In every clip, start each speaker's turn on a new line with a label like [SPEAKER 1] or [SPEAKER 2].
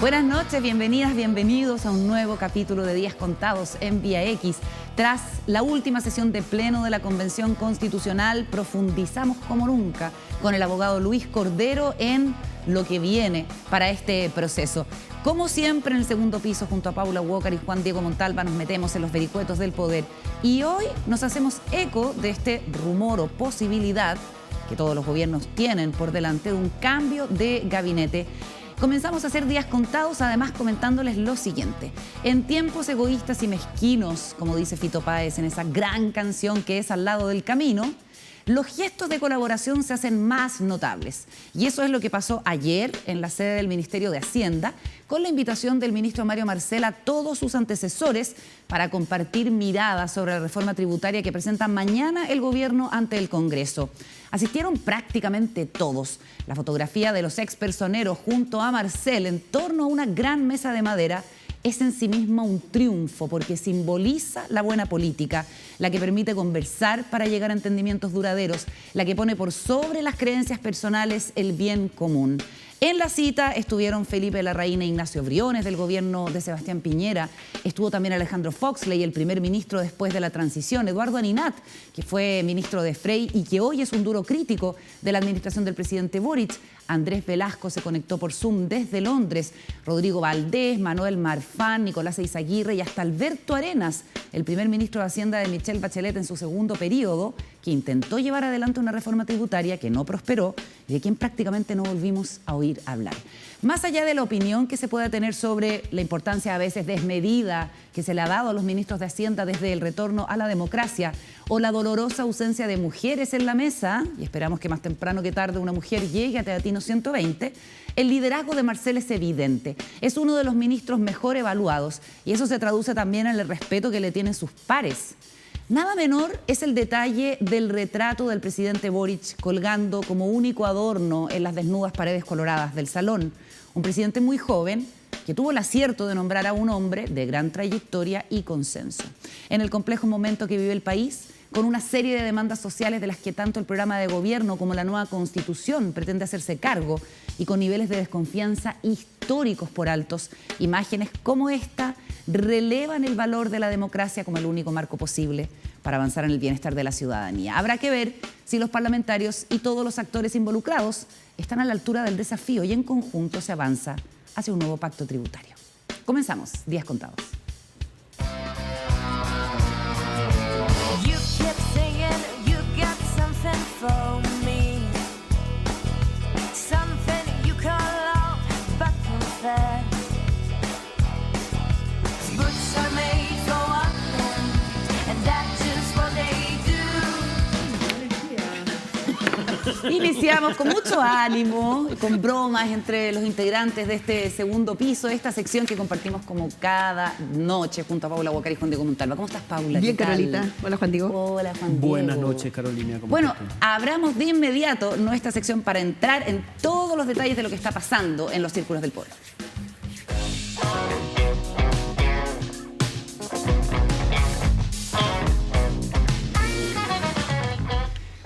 [SPEAKER 1] Buenas noches, bienvenidas, bienvenidos a un nuevo capítulo de Días Contados en Vía X. Tras la última sesión de pleno de la Convención Constitucional, profundizamos como nunca con el abogado Luis Cordero en lo que viene para este proceso. Como siempre, en el segundo piso, junto a Paula Walker y Juan Diego Montalva, nos metemos en los vericuetos del poder. Y hoy nos hacemos eco de este rumor o posibilidad que todos los gobiernos tienen por delante de un cambio de gabinete. Comenzamos a hacer días contados, además comentándoles lo siguiente. En tiempos egoístas y mezquinos, como dice Fito Páez en esa gran canción que es Al lado del camino, los gestos de colaboración se hacen más notables. Y eso es lo que pasó ayer en la sede del Ministerio de Hacienda, con la invitación del ministro Mario Marcel a todos sus antecesores para compartir miradas sobre la reforma tributaria que presenta mañana el gobierno ante el Congreso. Asistieron prácticamente todos. La fotografía de los expersoneros junto a Marcel en torno a una gran mesa de madera es en sí misma un triunfo porque simboliza la buena política, la que permite conversar para llegar a entendimientos duraderos, la que pone por sobre las creencias personales el bien común. En la cita estuvieron Felipe Larraín e Ignacio Briones del gobierno de Sebastián Piñera. Estuvo también Alejandro Foxley, el primer ministro después de la transición. Eduardo Aninat, que fue ministro de Frey y que hoy es un duro crítico de la administración del presidente Boric. Andrés Velasco se conectó por Zoom desde Londres. Rodrigo Valdés, Manuel Marfán, Nicolás Eizaguirre y hasta Alberto Arenas, el primer ministro de Hacienda de Michelle Bachelet en su segundo periodo, que intentó llevar adelante una reforma tributaria que no prosperó y de quien prácticamente no volvimos a oír hablar. Más allá de la opinión que se pueda tener sobre la importancia a veces desmedida que se le ha dado a los ministros de Hacienda desde el retorno a la democracia o la dolorosa ausencia de mujeres en la mesa, y esperamos que más temprano que tarde una mujer llegue a Teatino 120, el liderazgo de Marcel es evidente. Es uno de los ministros mejor evaluados y eso se traduce también en el respeto que le tienen sus pares. Nada menor es el detalle del retrato del presidente Boric colgando como único adorno en las desnudas paredes coloradas del salón. Un presidente muy joven que tuvo el acierto de nombrar a un hombre de gran trayectoria y consenso. En el complejo momento que vive el país, con una serie de demandas sociales de las que tanto el programa de gobierno como la nueva Constitución pretende hacerse cargo y con niveles de desconfianza históricos por altos, imágenes como esta relevan el valor de la democracia como el único marco posible para avanzar en el bienestar de la ciudadanía. Habrá que ver si los parlamentarios y todos los actores involucrados están a la altura del desafío y en conjunto se avanza hacia un nuevo pacto tributario. Comenzamos, Días Contados. Iniciamos con mucho ánimo, con bromas entre los integrantes de este segundo piso, esta sección que compartimos como cada noche junto a Paula Walker y Juan Diego Montalva. ¿Cómo estás, Paula?
[SPEAKER 2] Bien, Carolita. Hola, Juan Diego.
[SPEAKER 1] Hola, Juan Diego.
[SPEAKER 3] Buenas noches, Carolina.
[SPEAKER 1] Bueno, abramos de inmediato nuestra sección para entrar en todos los detalles de lo que está pasando en los círculos del poder.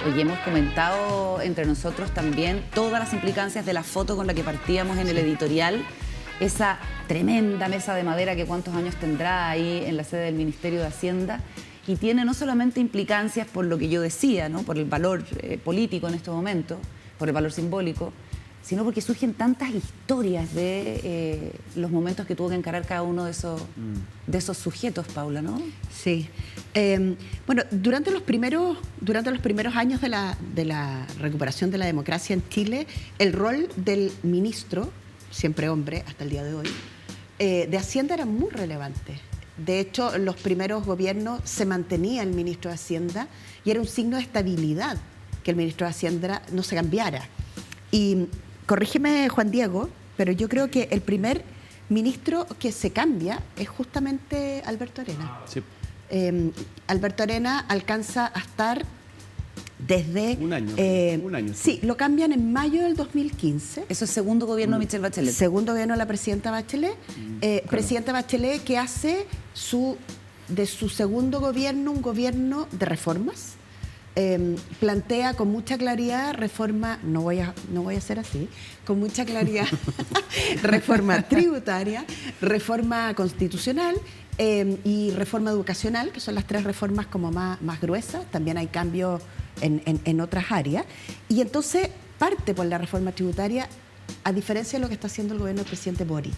[SPEAKER 1] Hoy hemos comentado entre nosotros también todas las implicancias de la foto con la que partíamos en el editorial. Esa tremenda mesa de madera que cuántos años tendrá ahí en la sede del Ministerio de Hacienda. Y tiene no solamente implicancias por lo que yo decía, ¿no? Por el valor político en este momento, por el valor simbólico, sino porque surgen tantas historias de los momentos que tuvo que encarar cada uno de esos sujetos, Paula, ¿no?
[SPEAKER 2] Sí. Bueno, durante los primeros años de la recuperación de la democracia en Chile, el rol del ministro, siempre hombre hasta el día de hoy, de Hacienda era muy relevante. De hecho, en los primeros gobiernos se mantenía el ministro de Hacienda y era un signo de estabilidad que el ministro de Hacienda no se cambiara. Y corrígeme, Juan Diego, pero yo creo que el primer ministro que se cambia es justamente Alberto Arenas.
[SPEAKER 3] Sí.
[SPEAKER 2] Alberto Arenas alcanza a estar desde...
[SPEAKER 3] Un año.
[SPEAKER 2] Sí, lo cambian en mayo del 2015.
[SPEAKER 1] Eso es segundo gobierno de Michelle Bachelet.
[SPEAKER 2] Segundo gobierno de la presidenta Bachelet. Claro. Presidenta Bachelet que hace de su segundo gobierno un gobierno de reformas, plantea con mucha claridad reforma, no voy a hacer así, con mucha claridad reforma tributaria, reforma constitucional y reforma educacional, que son las 3 reformas como más gruesas. También hay cambios en otras áreas. Y entonces parte por la reforma tributaria, a diferencia de lo que está haciendo el gobierno del presidente Boric.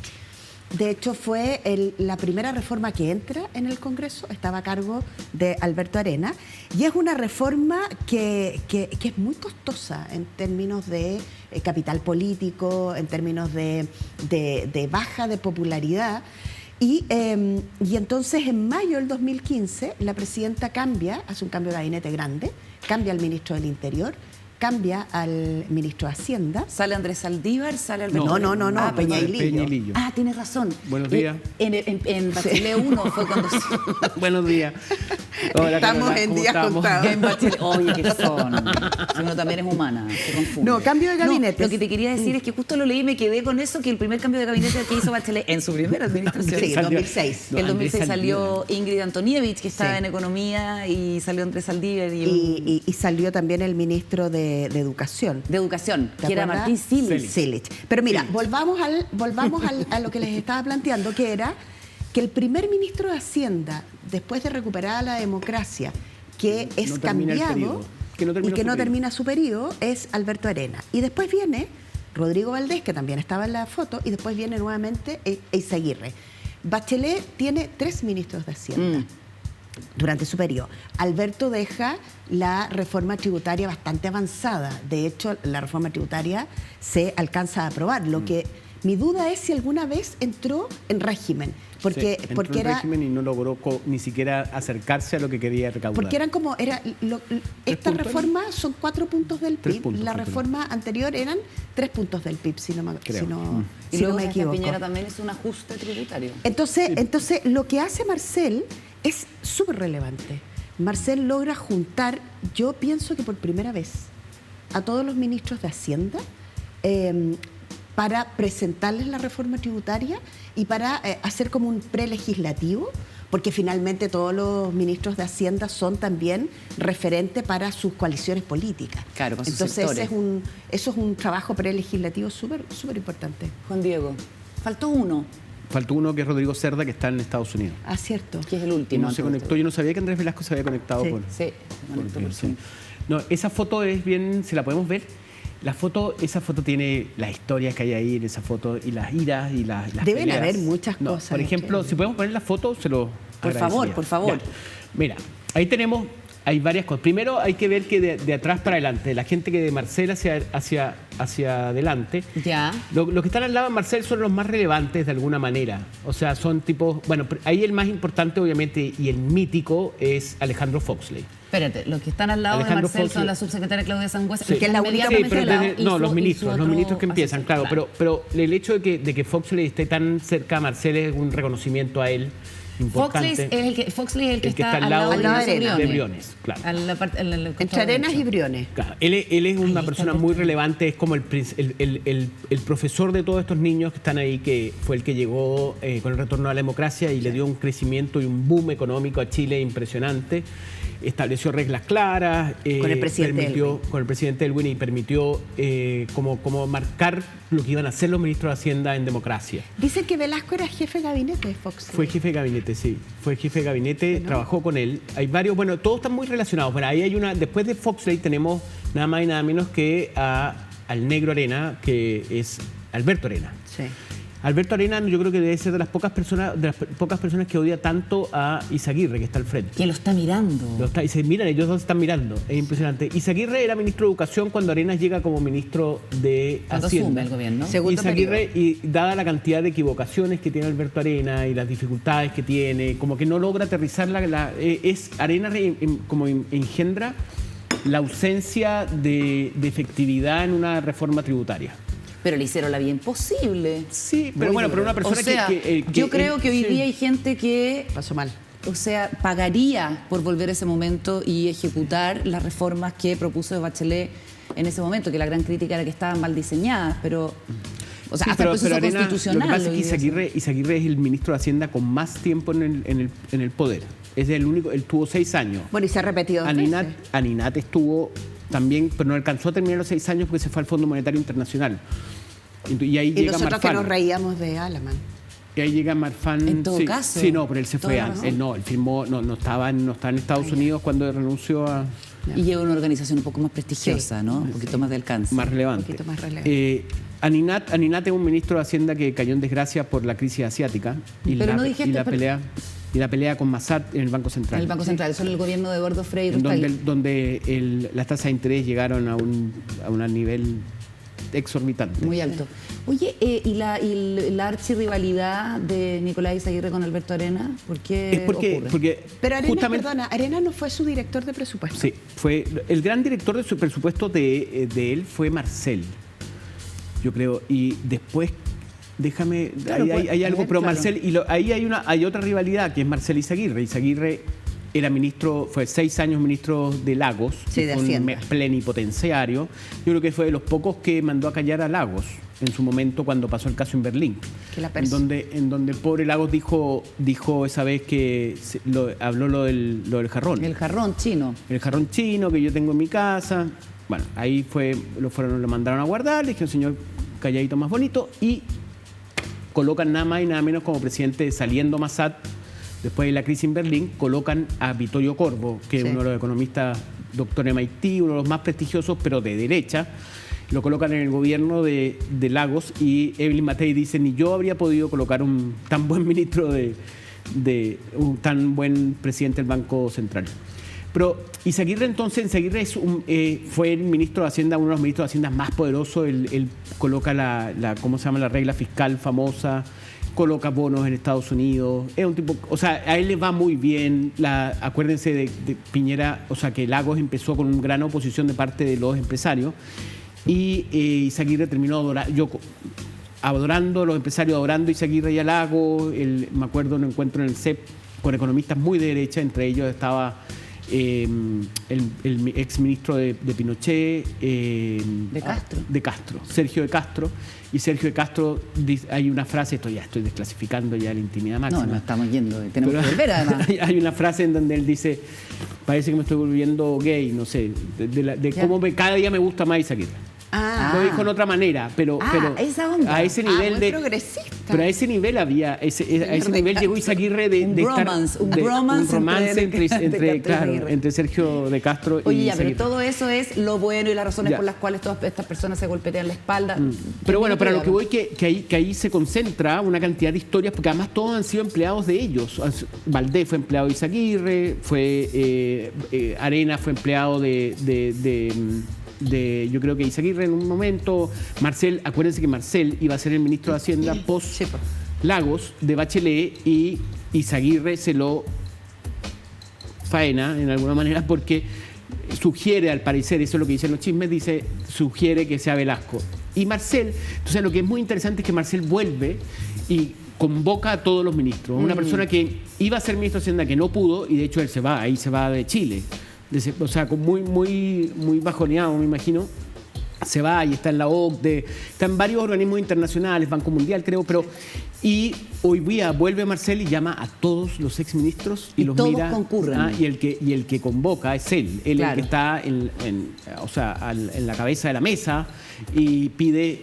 [SPEAKER 2] De hecho, fue la primera reforma que entra en el Congreso, estaba a cargo de Alberto Arena, y es una reforma que es muy costosa en términos de capital político, en términos de baja de popularidad. Y entonces, en mayo del 2015, la presidenta hace un cambio de gabinete grande, cambia al ministro del Interior, cambia al ministro de Hacienda.
[SPEAKER 1] ¿Sale Andrés Saldívar? ¿Sale Alberto?
[SPEAKER 2] No, Peñailillo.
[SPEAKER 1] Ah, tienes razón.
[SPEAKER 3] Buenos días.
[SPEAKER 1] En Bachelet 1 fue cuando...
[SPEAKER 3] Buenos días. Hola,
[SPEAKER 2] estamos
[SPEAKER 3] Carola,
[SPEAKER 2] en
[SPEAKER 3] ¿cómo
[SPEAKER 2] días
[SPEAKER 3] estamos?
[SPEAKER 2] contados.
[SPEAKER 1] En Bachelet. Oye, ¿qué son? Si uno también es humana, se confunde.
[SPEAKER 2] No, cambio de gabinete.
[SPEAKER 1] Lo que te quería decir es que justo lo leí y me quedé con eso, que el primer cambio de gabinete que hizo Bachelet en su primera administración.
[SPEAKER 2] Sí, 2006.
[SPEAKER 1] En el 2006 salió
[SPEAKER 3] Saldívar.
[SPEAKER 1] Ingrid Antonievich, que estaba en Economía, y salió Andrés Saldívar.
[SPEAKER 2] Y salió también el ministro de Educación.
[SPEAKER 1] De Educación,
[SPEAKER 2] ¿Te
[SPEAKER 1] que era
[SPEAKER 2] acuerdas?
[SPEAKER 1] Martín Silich.
[SPEAKER 2] Silich. Pero mira, volvamos a lo que les estaba planteando, que era que el primer ministro de Hacienda, después de recuperar la democracia, que es
[SPEAKER 3] No termina el
[SPEAKER 2] cambiado
[SPEAKER 3] periodo,
[SPEAKER 2] y que no termina su periodo, es Alberto Arena. Y después viene Rodrigo Valdés, que también estaba en la foto, y después viene nuevamente Eizaguirre. Bachelet tiene 3 ministros de Hacienda. Durante su periodo. Alberto deja la reforma tributaria bastante avanzada. De hecho, la reforma tributaria se alcanza a aprobar. Lo que mi duda es si alguna vez entró en régimen. Porque
[SPEAKER 3] Entró en régimen y no logró ni siquiera acercarse a lo que quería recaudar.
[SPEAKER 2] Porque eran como... Esta reforma son 4 puntos del PIB. La reforma anterior eran 3 puntos del PIB, si no me
[SPEAKER 1] Y luego
[SPEAKER 2] me
[SPEAKER 1] Sebastián
[SPEAKER 2] equivoco.
[SPEAKER 1] Piñera también es un ajuste tributario.
[SPEAKER 2] Entonces, lo que hace Marcel es súper relevante. Marcel logra juntar, yo pienso que por primera vez, a todos los ministros de Hacienda para presentarles la reforma tributaria y para hacer como un prelegislativo, porque finalmente todos los ministros de Hacienda son también referentes para sus coaliciones políticas.
[SPEAKER 1] Claro, para sus
[SPEAKER 2] Entonces,
[SPEAKER 1] sectores.
[SPEAKER 2] eso es un trabajo prelegislativo súper importante.
[SPEAKER 1] Juan Diego, faltó uno,
[SPEAKER 3] Faltó uno que es Rodrigo Cerda, que está en Estados Unidos.
[SPEAKER 2] Ah, cierto.
[SPEAKER 1] que es el
[SPEAKER 3] Y
[SPEAKER 1] último.
[SPEAKER 3] no se conectó. Yo no sabía que Andrés Velasco se había conectado
[SPEAKER 2] Sí.
[SPEAKER 3] por...
[SPEAKER 1] Sí, bueno,
[SPEAKER 3] por-
[SPEAKER 1] sí.
[SPEAKER 3] No, esa foto es bien, ¿se la podemos ver? Esa foto tiene las historias que hay ahí en esa foto y las iras y las
[SPEAKER 2] Deben
[SPEAKER 3] peleas.
[SPEAKER 2] haber muchas
[SPEAKER 3] No,
[SPEAKER 2] cosas.
[SPEAKER 3] por ejemplo, si podemos poner la foto, se lo
[SPEAKER 1] Por
[SPEAKER 3] agradecería.
[SPEAKER 1] favor, por favor.
[SPEAKER 3] Ya. Mira, ahí tenemos, hay varias cosas. Primero hay que ver que de atrás para adelante, la gente que de Marcel hacia adelante,
[SPEAKER 1] Ya.
[SPEAKER 3] los que están al lado de Marcel son los más relevantes de alguna manera. O sea, son tipos... Bueno, ahí el más importante, obviamente, y el mítico es Alejandro Foxley.
[SPEAKER 1] Espérate, los que están al lado
[SPEAKER 3] Alejandro
[SPEAKER 1] de Marcel
[SPEAKER 3] Fox,
[SPEAKER 1] son la subsecretaria Claudia Sangüesa,
[SPEAKER 3] Sí.
[SPEAKER 1] que es
[SPEAKER 2] la única
[SPEAKER 3] Sí,
[SPEAKER 1] inmediatamente
[SPEAKER 3] pero
[SPEAKER 1] al lado,
[SPEAKER 3] desde-
[SPEAKER 1] y
[SPEAKER 3] no,
[SPEAKER 1] su-
[SPEAKER 3] los
[SPEAKER 1] y su
[SPEAKER 3] ministros
[SPEAKER 1] otro
[SPEAKER 3] que empiezan,
[SPEAKER 1] asesor,
[SPEAKER 3] claro. Pero el hecho de que Foxley esté tan cerca a Marcel es un reconocimiento a él importante.
[SPEAKER 1] Foxley es el que está
[SPEAKER 3] al lado
[SPEAKER 1] de
[SPEAKER 2] Arena.
[SPEAKER 3] de Briones, claro.
[SPEAKER 2] Entre Arenas y Briones.
[SPEAKER 3] Claro, él es una
[SPEAKER 1] Ahí
[SPEAKER 3] persona
[SPEAKER 1] está
[SPEAKER 3] muy
[SPEAKER 1] Alberto.
[SPEAKER 3] relevante, es como el profesor de todos estos niños que están ahí, que fue el que llegó con el retorno a la democracia y le dio un crecimiento y un boom económico a Chile impresionante. Estableció reglas claras,
[SPEAKER 2] Con el presidente Elwin.
[SPEAKER 3] con el presidente Elwin y permitió como marcar lo que iban a hacer los ministros de Hacienda en democracia.
[SPEAKER 2] Dicen que Velasco era jefe de gabinete de Fox.
[SPEAKER 3] Fue jefe de gabinete, sí. Fue jefe de gabinete, trabajó con él. Hay varios, bueno, todos están muy relacionados. Bueno, ahí hay después de Foxley tenemos nada más y nada menos que al negro Arena, que es Alberto Arena.
[SPEAKER 2] Sí.
[SPEAKER 3] Alberto Arena yo creo que debe ser de las pocas personas que odia tanto a Izaguirre, que está al frente.
[SPEAKER 1] Que lo está mirando.
[SPEAKER 3] Y se miran, ellos dos están mirando, es impresionante. Izaguirre era ministro de Educación cuando Arenas llega como ministro de
[SPEAKER 1] Cuando
[SPEAKER 3] Hacienda.
[SPEAKER 1] asume el gobierno.
[SPEAKER 2] Segundo
[SPEAKER 3] Izaguirre, y dada la cantidad de equivocaciones que tiene Alberto Arena y las dificultades que tiene, como que no logra aterrizar Arena como engendra la ausencia de efectividad en una reforma tributaria.
[SPEAKER 1] Pero le hicieron la vida imposible.
[SPEAKER 3] Sí, pero bueno, pero una persona
[SPEAKER 1] O sea,
[SPEAKER 3] que
[SPEAKER 1] yo creo que hoy
[SPEAKER 3] sí.
[SPEAKER 1] día hay gente que,
[SPEAKER 2] Pasó mal.
[SPEAKER 1] o sea, pagaría por volver a ese momento y ejecutar las reformas que propuso Bachelet en ese momento, que la gran crítica era que estaban mal diseñadas, pero O sea,
[SPEAKER 3] Sí,
[SPEAKER 1] hasta el proceso
[SPEAKER 3] Arena,
[SPEAKER 1] constitucional.
[SPEAKER 3] lo que pasa es que
[SPEAKER 1] lo digo.
[SPEAKER 3] Izaguirre es el ministro de Hacienda con más tiempo en el poder. Es el único, él tuvo 6 años.
[SPEAKER 2] Bueno, y se ha repetido dos veces.
[SPEAKER 3] Aninat estuvo también, pero no alcanzó a terminar los 6 años porque se fue al Fondo Monetario Internacional. Y ahí
[SPEAKER 2] Y
[SPEAKER 3] llega
[SPEAKER 2] nosotros
[SPEAKER 3] Marfan.
[SPEAKER 2] que nos reíamos de Alaman.
[SPEAKER 3] Y ahí llega Marfan.
[SPEAKER 1] En todo caso.
[SPEAKER 3] Sí, no, pero él se
[SPEAKER 1] Toda
[SPEAKER 3] fue
[SPEAKER 1] la
[SPEAKER 3] antes.
[SPEAKER 1] razón.
[SPEAKER 3] Él firmó, no estaba en Estados Unidos cuando renunció a
[SPEAKER 1] Y lleva una organización un poco más prestigiosa,
[SPEAKER 2] Sí.
[SPEAKER 1] ¿no? Un poquito más de alcance.
[SPEAKER 3] más relevante.
[SPEAKER 2] Un poquito más relevante.
[SPEAKER 3] Aninat es un ministro de Hacienda que cayó en desgracia por la crisis asiática
[SPEAKER 1] Pero no dijiste,
[SPEAKER 3] y la pelea con Massad en el Banco Central.
[SPEAKER 1] En el Banco Central, eso en el gobierno de Eduardo Frei
[SPEAKER 3] En
[SPEAKER 1] Rustaili.
[SPEAKER 3] donde las tasas de interés llegaron a un nivel exorbitante.
[SPEAKER 1] Muy alto. Oye, ¿y la archirrivalidad de Nicolás Izaguirre con Alberto Arena? ¿Por qué
[SPEAKER 3] Es
[SPEAKER 1] ocurre?
[SPEAKER 3] porque
[SPEAKER 2] Pero Arena,
[SPEAKER 3] justamente,
[SPEAKER 2] perdona, Arena no fue su director de presupuesto.
[SPEAKER 3] sí, fue el gran director de su presupuesto de él fue Marcel, yo creo, y después déjame,
[SPEAKER 1] Claro,
[SPEAKER 3] hay algo, pero
[SPEAKER 1] claro.
[SPEAKER 3] Marcel, y ahí hay otra rivalidad que es Marcel Izaguirre. Izaguirre era ministro, fue 6 años ministro de Lagos,
[SPEAKER 2] Sí, de
[SPEAKER 3] fue un
[SPEAKER 2] Hacienda.
[SPEAKER 3] plenipotenciario. Yo creo que fue de los pocos que mandó a callar a Lagos en su momento cuando pasó el caso en Berlín.
[SPEAKER 2] Que la
[SPEAKER 3] En donde el pobre Lagos dijo esa vez que habló lo del jarrón.
[SPEAKER 1] El jarrón chino.
[SPEAKER 3] El jarrón chino que yo tengo en mi casa. Bueno, ahí lo mandaron a guardar, le dijeron, señor, calladito más bonito, y colocan nada más y nada menos como presidente, saliendo Massad, después de la crisis en Berlín, colocan a Vittorio Corvo, que es
[SPEAKER 2] Sí.
[SPEAKER 3] uno de los economistas, doctor MIT, uno de los más prestigiosos, pero de derecha. Lo colocan en el gobierno de Lagos, y Evelyn Matei dice, ni yo habría podido colocar un tan buen ministro un tan buen presidente del Banco Central. Pero Izaguirre entonces, fue el ministro de Hacienda, uno de los ministros de Hacienda más poderosos. Él coloca ¿cómo se llama? La regla fiscal famosa, coloca bonos en Estados Unidos. Es un tipo, o sea, a él le va muy bien. Acuérdense de Piñera, o sea, que Lagos empezó con una gran oposición de parte de los empresarios, y Izaguirre terminó adorando, los empresarios adorando a Izaguirre y a Lagos. Me acuerdo de un encuentro en el CEP con economistas muy de derecha, entre ellos estaba el ex ministro de Pinochet,
[SPEAKER 1] De Castro.
[SPEAKER 3] Sergio de Castro. Y Sergio de Castro, hay una frase, esto ya estoy desclasificando ya la intimidad máxima.
[SPEAKER 1] No estamos yendo, tenemos
[SPEAKER 3] Pero
[SPEAKER 1] que volver además.
[SPEAKER 3] hay una frase en donde él dice, parece que me estoy volviendo gay, no sé, de cómo cada día me gusta más Izaguirre. Lo dijo en otra manera, pero
[SPEAKER 1] esa onda.
[SPEAKER 3] a ese nivel
[SPEAKER 2] muy
[SPEAKER 3] de
[SPEAKER 2] progresista.
[SPEAKER 3] pero a ese nivel había a ese nivel llegó Izaguirre de
[SPEAKER 1] Un
[SPEAKER 3] estar
[SPEAKER 1] bromance, un
[SPEAKER 3] de-
[SPEAKER 1] bromance
[SPEAKER 3] entre
[SPEAKER 1] entre
[SPEAKER 3] claro,
[SPEAKER 1] Izaguirre.
[SPEAKER 3] entre Sergio de Castro
[SPEAKER 1] Oye,
[SPEAKER 3] y
[SPEAKER 1] ya, pero
[SPEAKER 3] Izaguirre.
[SPEAKER 1] todo eso es lo bueno y las razones
[SPEAKER 3] Ya.
[SPEAKER 1] por las cuales todas estas personas se golpetean la espalda.
[SPEAKER 3] Pero bueno, para lo que voy, que ahí se concentra una cantidad de historias, porque además todos han sido empleados de ellos. Valdés fue empleado de Izaguirre, Arena fue empleado yo creo que Izaguirre en un momento. Marcel, acuérdense que Marcel iba a ser el ministro de Hacienda post Lagos de Bachelet, y Izaguirre se lo faena en alguna manera porque sugiere, al parecer, eso es lo que dicen los chismes, sugiere que sea Velasco. Y Marcel, entonces lo que es muy interesante es que Marcel vuelve y convoca a todos los ministros. Una persona que iba a ser ministro de Hacienda que no pudo, y de hecho él se va de Chile. O sea, muy, muy, muy bajoneado, me imagino. Se va y está en la OCDE, está en varios organismos internacionales, Banco Mundial, creo, y hoy día vuelve Marcel y llama a todos los exministros y los
[SPEAKER 1] todos
[SPEAKER 3] mira.
[SPEAKER 1] concurren.
[SPEAKER 3] Y el que convoca es él. Él
[SPEAKER 1] Claro.
[SPEAKER 3] es el que está en la cabeza de la mesa, y pide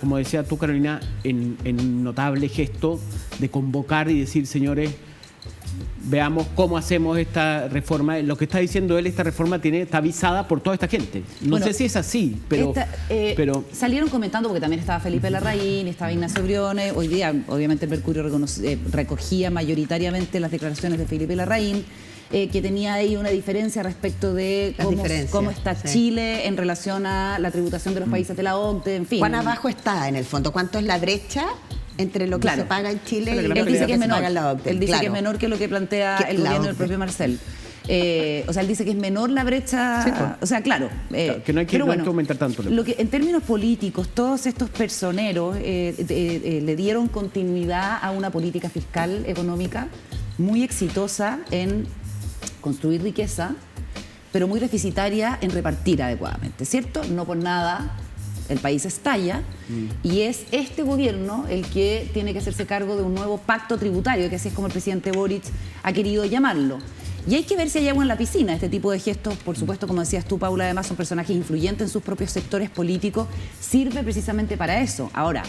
[SPEAKER 3] como decía tú, Carolina, en notable gesto de convocar y decir, señores, veamos cómo hacemos esta reforma. Lo que está diciendo él, esta reforma está avisada por toda esta gente. No
[SPEAKER 1] Bueno,
[SPEAKER 3] sé si es así, pero
[SPEAKER 1] salieron comentando, porque también estaba Felipe Larraín, estaba Ignacio Briones. Hoy día, obviamente, el Mercurio recogía mayoritariamente las declaraciones de Felipe Larraín, que tenía ahí una diferencia respecto de cómo está Chile en relación a la tributación de los países de la OCDE, en fin.
[SPEAKER 2] ¿Cuán abajo está, en el fondo? ¿Cuánto es la brecha entre lo que se paga en Chile y lo
[SPEAKER 1] Él dice que es
[SPEAKER 2] se
[SPEAKER 1] menor.
[SPEAKER 2] paga en la OCDE?
[SPEAKER 1] Él dice que es
[SPEAKER 2] Claro.
[SPEAKER 1] menor que lo que plantea
[SPEAKER 2] Que
[SPEAKER 1] el
[SPEAKER 2] la
[SPEAKER 1] gobierno del
[SPEAKER 2] OCDE.
[SPEAKER 1] propio Marcel. O sea, él dice que es menor la brecha.
[SPEAKER 3] Sí, pues.
[SPEAKER 1] O sea, claro.
[SPEAKER 3] Claro, que no hay que aumentar tanto.
[SPEAKER 1] Lo que, en términos políticos, todos estos personeros le dieron continuidad a una política fiscal económica muy exitosa en construir riqueza, pero muy deficitaria en repartir adecuadamente, ¿cierto? No por nada el país estalla y es este gobierno el que tiene que hacerse cargo de un nuevo pacto tributario, que así es como el presidente Boric ha querido llamarlo. Y hay que ver si hay agua en la piscina. Este tipo de gestos, por supuesto, como decías tú, Paula, además son personajes influyentes en sus propios sectores políticos, sirve precisamente para eso. Ahora,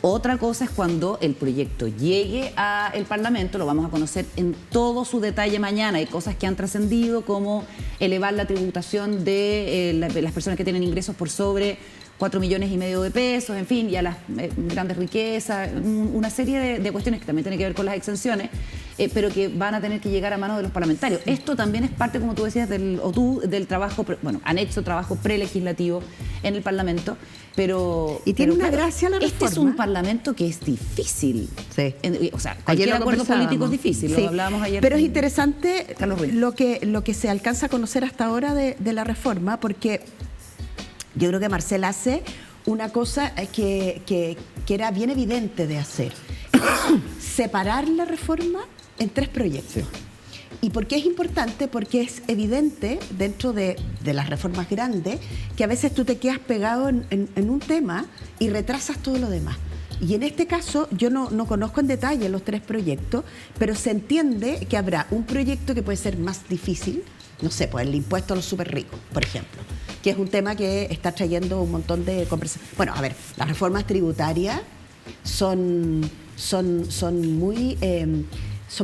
[SPEAKER 1] otra cosa es cuando el proyecto llegue al Parlamento, lo vamos a conocer en todo su detalle mañana. Hay cosas que han trascendido, como elevar la tributación de las personas que tienen ingresos por sobre 4,5 millones de pesos, en fin, y a las grandes riquezas, una serie de cuestiones que también tienen que ver con las exenciones, pero que van a tener que llegar a manos de los parlamentarios. Esto también es parte, como tú decías, del trabajo, bueno, han hecho trabajo prelegislativo en el Parlamento, pero...
[SPEAKER 2] Y tiene una
[SPEAKER 1] claro,
[SPEAKER 2] gracia la reforma.
[SPEAKER 1] Este es un Parlamento que es difícil.
[SPEAKER 2] Sí.
[SPEAKER 1] O sea, cualquier acuerdo político es difícil,
[SPEAKER 2] sí.
[SPEAKER 1] Lo hablábamos ayer.
[SPEAKER 2] Pero es interesante
[SPEAKER 1] Carlos Ruiz.
[SPEAKER 2] lo que se alcanza a conocer hasta ahora de la reforma, porque yo creo que Marcel hace una cosa que era bien evidente de hacer. Separar la reforma en 3 proyectos. Sí. ¿Y por qué es importante? Porque es evidente dentro de las reformas grandes que a veces tú te quedas pegado en un tema y retrasas todo lo demás. Y en este caso yo no conozco en detalle los 3 proyectos, pero se entiende que habrá un proyecto que puede ser más difícil, no sé, pues el impuesto a los súper ricos, por ejemplo, que es un tema que está trayendo un montón de conversaciones. Bueno, a ver, las reformas tributarias son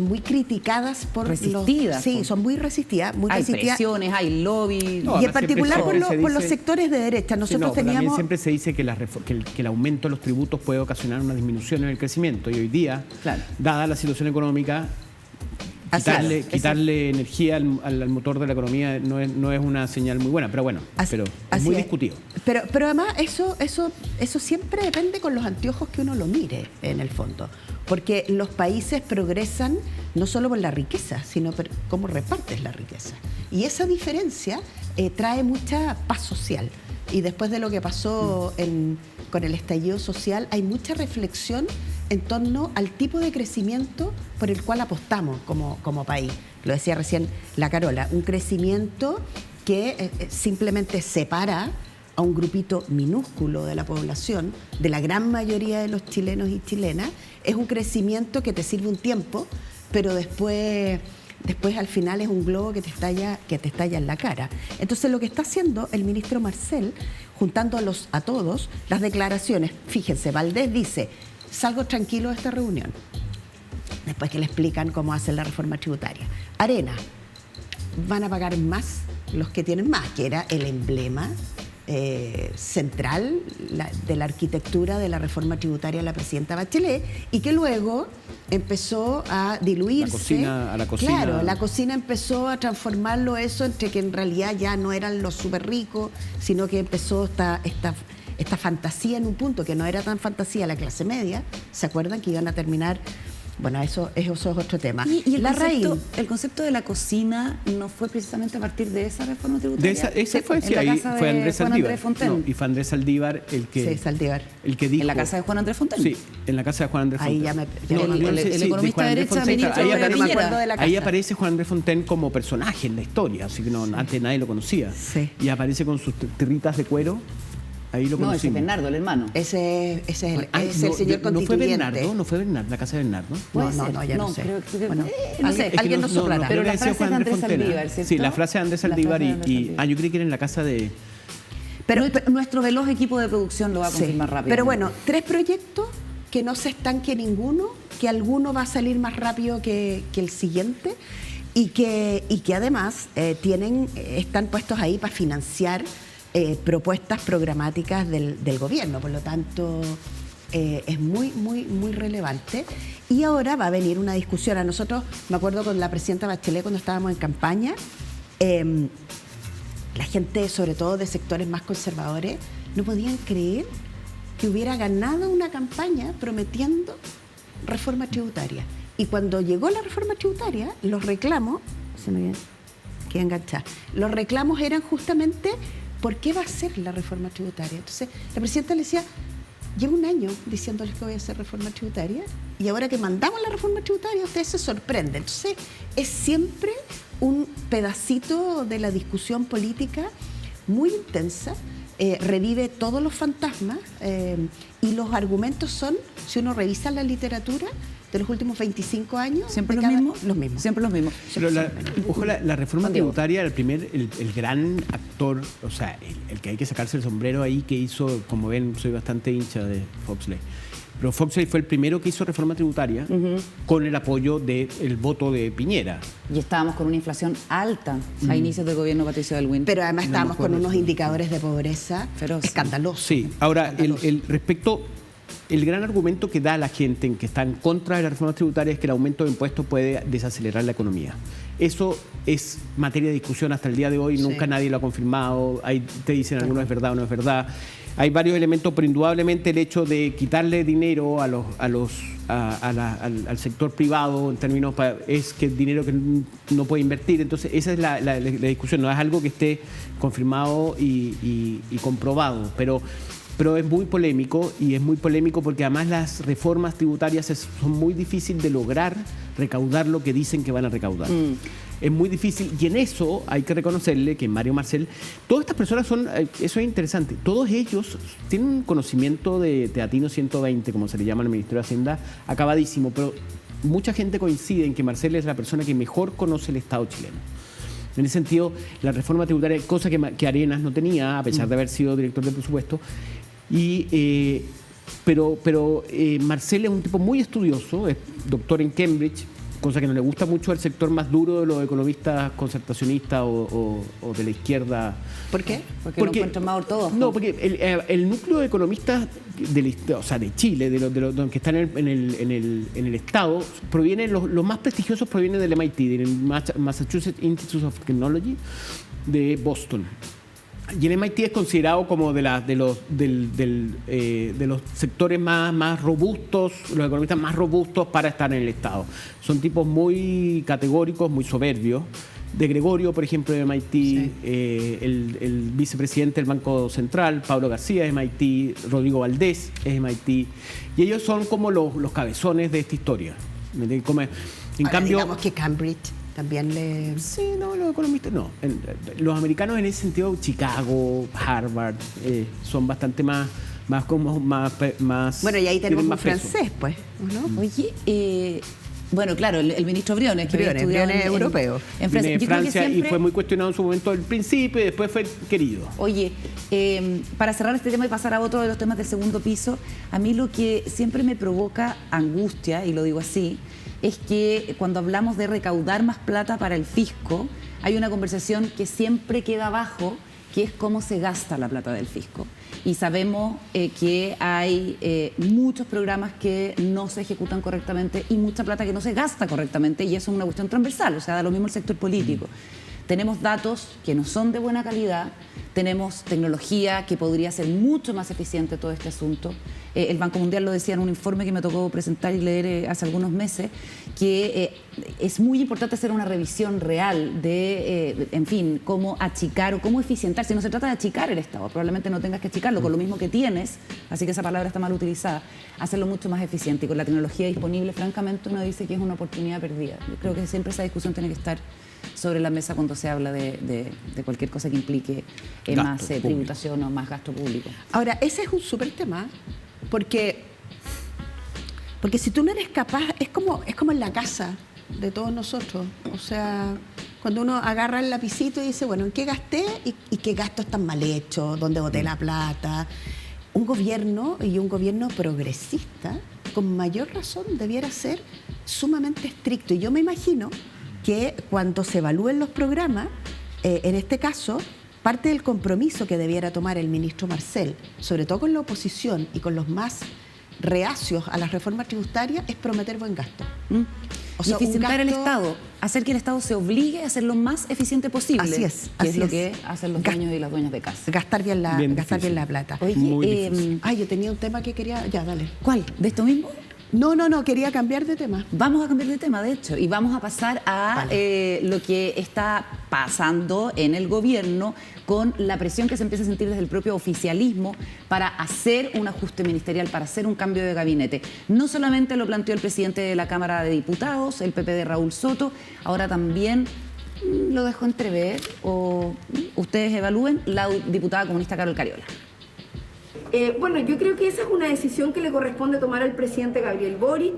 [SPEAKER 2] muy criticadas por
[SPEAKER 1] resistidas.
[SPEAKER 2] Sí, son muy resistidas.
[SPEAKER 1] Hay presiones, hay lobby.
[SPEAKER 2] Y en particular por los sectores de derecha. Nosotros
[SPEAKER 3] también
[SPEAKER 2] teníamos...
[SPEAKER 3] siempre se dice que el aumento de los tributos puede ocasionar una disminución en el crecimiento. Y hoy día, dada la situación económica, quitarle energía al motor de la economía no es una señal muy buena, pero bueno, es muy discutido.
[SPEAKER 2] Pero además eso siempre depende con los anteojos que uno lo mire, en el fondo. Porque los países progresan no solo por la riqueza, sino por cómo repartes la riqueza. Y esa diferencia trae mucha paz social. Y después de lo que pasó con el estallido social, hay mucha reflexión en torno al tipo de crecimiento por el cual apostamos como país. Lo decía recién la Carola, un crecimiento que simplemente separa a un grupito minúsculo de la población, de la gran mayoría de los chilenos y chilenas. Es un crecimiento que te sirve un tiempo, pero después al final es un globo que te estalla en la cara. Entonces lo que está haciendo el ministro Marcel, juntando a todos, las declaraciones, fíjense, Valdés dice: salgo tranquilo de esta reunión, después que le explican cómo hacen la reforma tributaria. Arena, van a pagar más los que tienen más, que era el emblema central de la arquitectura de la reforma tributaria de la presidenta Bachelet, y que luego empezó a diluirse.
[SPEAKER 3] La cocina.
[SPEAKER 2] Claro, la cocina empezó a transformarlo eso entre que en realidad ya no eran los súper ricos, sino que empezó esta fantasía en un punto que no era tan fantasía la clase media. ¿Se acuerdan que iban a terminar? Bueno, eso es otro tema.
[SPEAKER 1] Y el concepto de la cocina no fue precisamente a partir de esa reforma tributaria.
[SPEAKER 3] Ese fue, sí, ahí fue Andrés Saldívar. Y fue Andrés Saldívar el que dijo...
[SPEAKER 1] ¿En la casa de Juan Andrés Fontaine?
[SPEAKER 3] Sí, en la casa de Juan Andrés Fontaine.
[SPEAKER 1] El economista de derecha, ministro de Piñera.
[SPEAKER 3] Ahí aparece Juan Andrés Fontaine como personaje en la historia, así que antes nadie lo conocía.
[SPEAKER 2] Sí.
[SPEAKER 3] Y aparece con sus tirritas de cuero. Ahí lo conocimos.
[SPEAKER 1] Ese es Bernardo, el hermano.
[SPEAKER 2] Ese es el señor constituyente.
[SPEAKER 3] ¿No fue Bernardo, la casa de Bernardo?
[SPEAKER 2] No, ya no sé.
[SPEAKER 1] Bueno,
[SPEAKER 2] no sé, alguien nos soplará.
[SPEAKER 1] Pero la frase de Andrés Saldívar, ¿cierto?
[SPEAKER 3] Sí, la frase de Andrés Saldívar yo creí que era en la casa de...
[SPEAKER 1] Pero nuestro veloz equipo de producción lo va a confirmar rápido.
[SPEAKER 2] Pero bueno, 3 proyectos que no se estanque ninguno, que alguno va a salir más rápido que el siguiente, y que además están puestos ahí para financiar propuestas programáticas del gobierno. Por lo tanto, es muy, muy, muy relevante. Y ahora va a venir una discusión. A nosotros, me acuerdo con la presidenta Bachelet cuando estábamos en campaña, la gente, sobre todo de sectores más conservadores, no podían creer que hubiera ganado una campaña prometiendo reforma tributaria. Y cuando llegó la reforma tributaria, los reclamos, los reclamos eran justamente: ¿por qué va a ser la reforma tributaria? Entonces, la presidenta le decía: llevo un año diciéndoles que voy a hacer reforma tributaria, y ahora que mandamos la reforma tributaria, ustedes se sorprenden. Entonces, es siempre un pedacito de la discusión política muy intensa, revive todos los fantasmas y los argumentos son, si uno revisa la literatura de los últimos 25 años...
[SPEAKER 1] ¿Siempre los mismos?
[SPEAKER 2] Los mismos.
[SPEAKER 1] Siempre los mismos.
[SPEAKER 3] Pero la reforma tributaria, el gran actor, o sea, el que hay que sacarse el sombrero ahí que hizo, como ven, soy bastante hincha de Foxley. Pero Foxley fue el primero que hizo reforma tributaria con el apoyo del voto de Piñera.
[SPEAKER 1] Y estábamos con una inflación alta a inicios del gobierno de Patricio Aylwin.
[SPEAKER 2] Pero además estábamos con unos indicadores de pobreza escandalosos.
[SPEAKER 3] Sí, ahora, respecto... El gran argumento que da la gente en que está en contra de la reforma tributaria es que el aumento de impuestos puede desacelerar la economía. Eso es materia de discusión hasta el día de hoy, nunca nadie lo ha confirmado, te dicen algunos es verdad o no es verdad. Hay varios elementos, pero indudablemente el hecho de quitarle dinero al sector privado en términos es que dinero que no puede invertir. Entonces esa es la discusión, no es algo que esté confirmado y comprobado, pero es muy polémico, y es muy polémico porque además las reformas tributarias son muy difíciles de lograr recaudar lo que dicen que van a recaudar. Es muy difícil, y en eso hay que reconocerle que Mario Marcel, todas estas personas eso es interesante, todos ellos tienen un conocimiento de Teatino 120, como se le llama al Ministerio de Hacienda, acabadísimo, pero mucha gente coincide en que Marcel es la persona que mejor conoce el Estado chileno. En ese sentido, la reforma tributaria, cosa que Arenas no tenía, a pesar de haber sido director de presupuesto, pero Marcel es un tipo muy estudioso, es doctor en Cambridge, cosa que no le gusta mucho al sector más duro de los economistas concertacionistas o de la izquierda.
[SPEAKER 2] ¿Por qué?
[SPEAKER 1] Porque lo encuentran más ortodoxo.
[SPEAKER 3] No, porque el núcleo de económistas de Chile, de los que están en el Estado, los más prestigiosos provienen del MIT, del Massachusetts Institute of Technology de Boston. Y el MIT es considerado como de los sectores más robustos, los economistas más robustos para estar en el Estado. Son tipos muy categóricos, muy soberbios. De Gregorio, por ejemplo, de MIT, sí. El vicepresidente del Banco Central, Pablo García, es MIT, Rodrigo Valdés, es MIT. Y ellos son como los cabezones de esta historia. En cambio,
[SPEAKER 2] digamos que Cambridge también le...
[SPEAKER 3] Sí, no, los economistas no. Los americanos en ese sentido, Chicago, Harvard, son bastante más
[SPEAKER 2] Bueno, y ahí tenemos un francés, pues, ¿no?
[SPEAKER 1] Oye, bueno, claro, el ministro Briones, que había estudiado
[SPEAKER 2] Briones europeo.
[SPEAKER 3] En Francia, Francia siempre... y fue muy cuestionado en su momento al principio y después fue querido.
[SPEAKER 1] Oye, para cerrar este tema y pasar a otro de los temas del segundo piso, a mí lo que siempre me provoca angustia, y lo digo así, es que cuando hablamos de recaudar más plata para el fisco, hay una conversación que siempre queda abajo, que es cómo se gasta la plata del fisco. Y sabemos que hay muchos programas que no se ejecutan correctamente y mucha plata que no se gasta correctamente, y eso es una cuestión transversal, o sea, da lo mismo el sector político. Tenemos datos que no son de buena calidad, tenemos tecnología que podría ser mucho más eficiente todo este asunto. El Banco Mundial lo decía en un informe que me tocó presentar y leer hace algunos meses, que es muy importante hacer una revisión real de, en fin, cómo achicar o cómo eficientar. Si no se trata de achicar el Estado, probablemente no tengas que achicarlo con lo mismo que tienes, así que esa palabra está mal utilizada, hacerlo mucho más eficiente. Y con la tecnología disponible, francamente, uno dice que es una oportunidad perdida. Yo creo que siempre esa discusión tiene que estar sobre la mesa cuando se habla de cualquier cosa que implique más tributación o más gasto público.
[SPEAKER 2] Ahora, ese es un súper tema, porque si tú no eres capaz, es como en la casa de todos nosotros. O sea, cuando uno agarra el lapicito y dice, bueno, ¿en qué gasté y qué gastos tan mal hechos? ¿Dónde boté la plata? Un gobierno, y un gobierno progresista, con mayor razón, debiera ser sumamente estricto. Y yo me imagino que cuando se evalúen los programas, en este caso, parte del compromiso que debiera tomar el ministro Marcel, sobre todo con la oposición y con los más reacios a las reformas tributarias, es prometer buen gasto.
[SPEAKER 1] O sea, eficientar el Estado, hacer que el Estado se obligue a ser lo más eficiente posible.
[SPEAKER 2] Así es.
[SPEAKER 1] Que es lo que hacen los dueños y las dueñas de casa.
[SPEAKER 2] Gastar bien la plata.
[SPEAKER 1] Oye,
[SPEAKER 2] yo tenía un tema que quería... Ya, dale.
[SPEAKER 1] ¿Cuál? ¿De esto mismo?
[SPEAKER 2] No, quería cambiar de tema.
[SPEAKER 1] Vamos a cambiar de tema, de hecho, y vamos a pasar a lo que está pasando en el gobierno con la presión que se empieza a sentir desde el propio oficialismo para hacer un ajuste ministerial, para hacer un cambio de gabinete. No solamente lo planteó el presidente de la Cámara de Diputados, el PP de Raúl Soto, ahora también lo dejó entrever o ustedes evalúen, la diputada comunista Carol Cariola?
[SPEAKER 4] Bueno, yo creo que esa es una decisión que le corresponde tomar al presidente Gabriel Boric.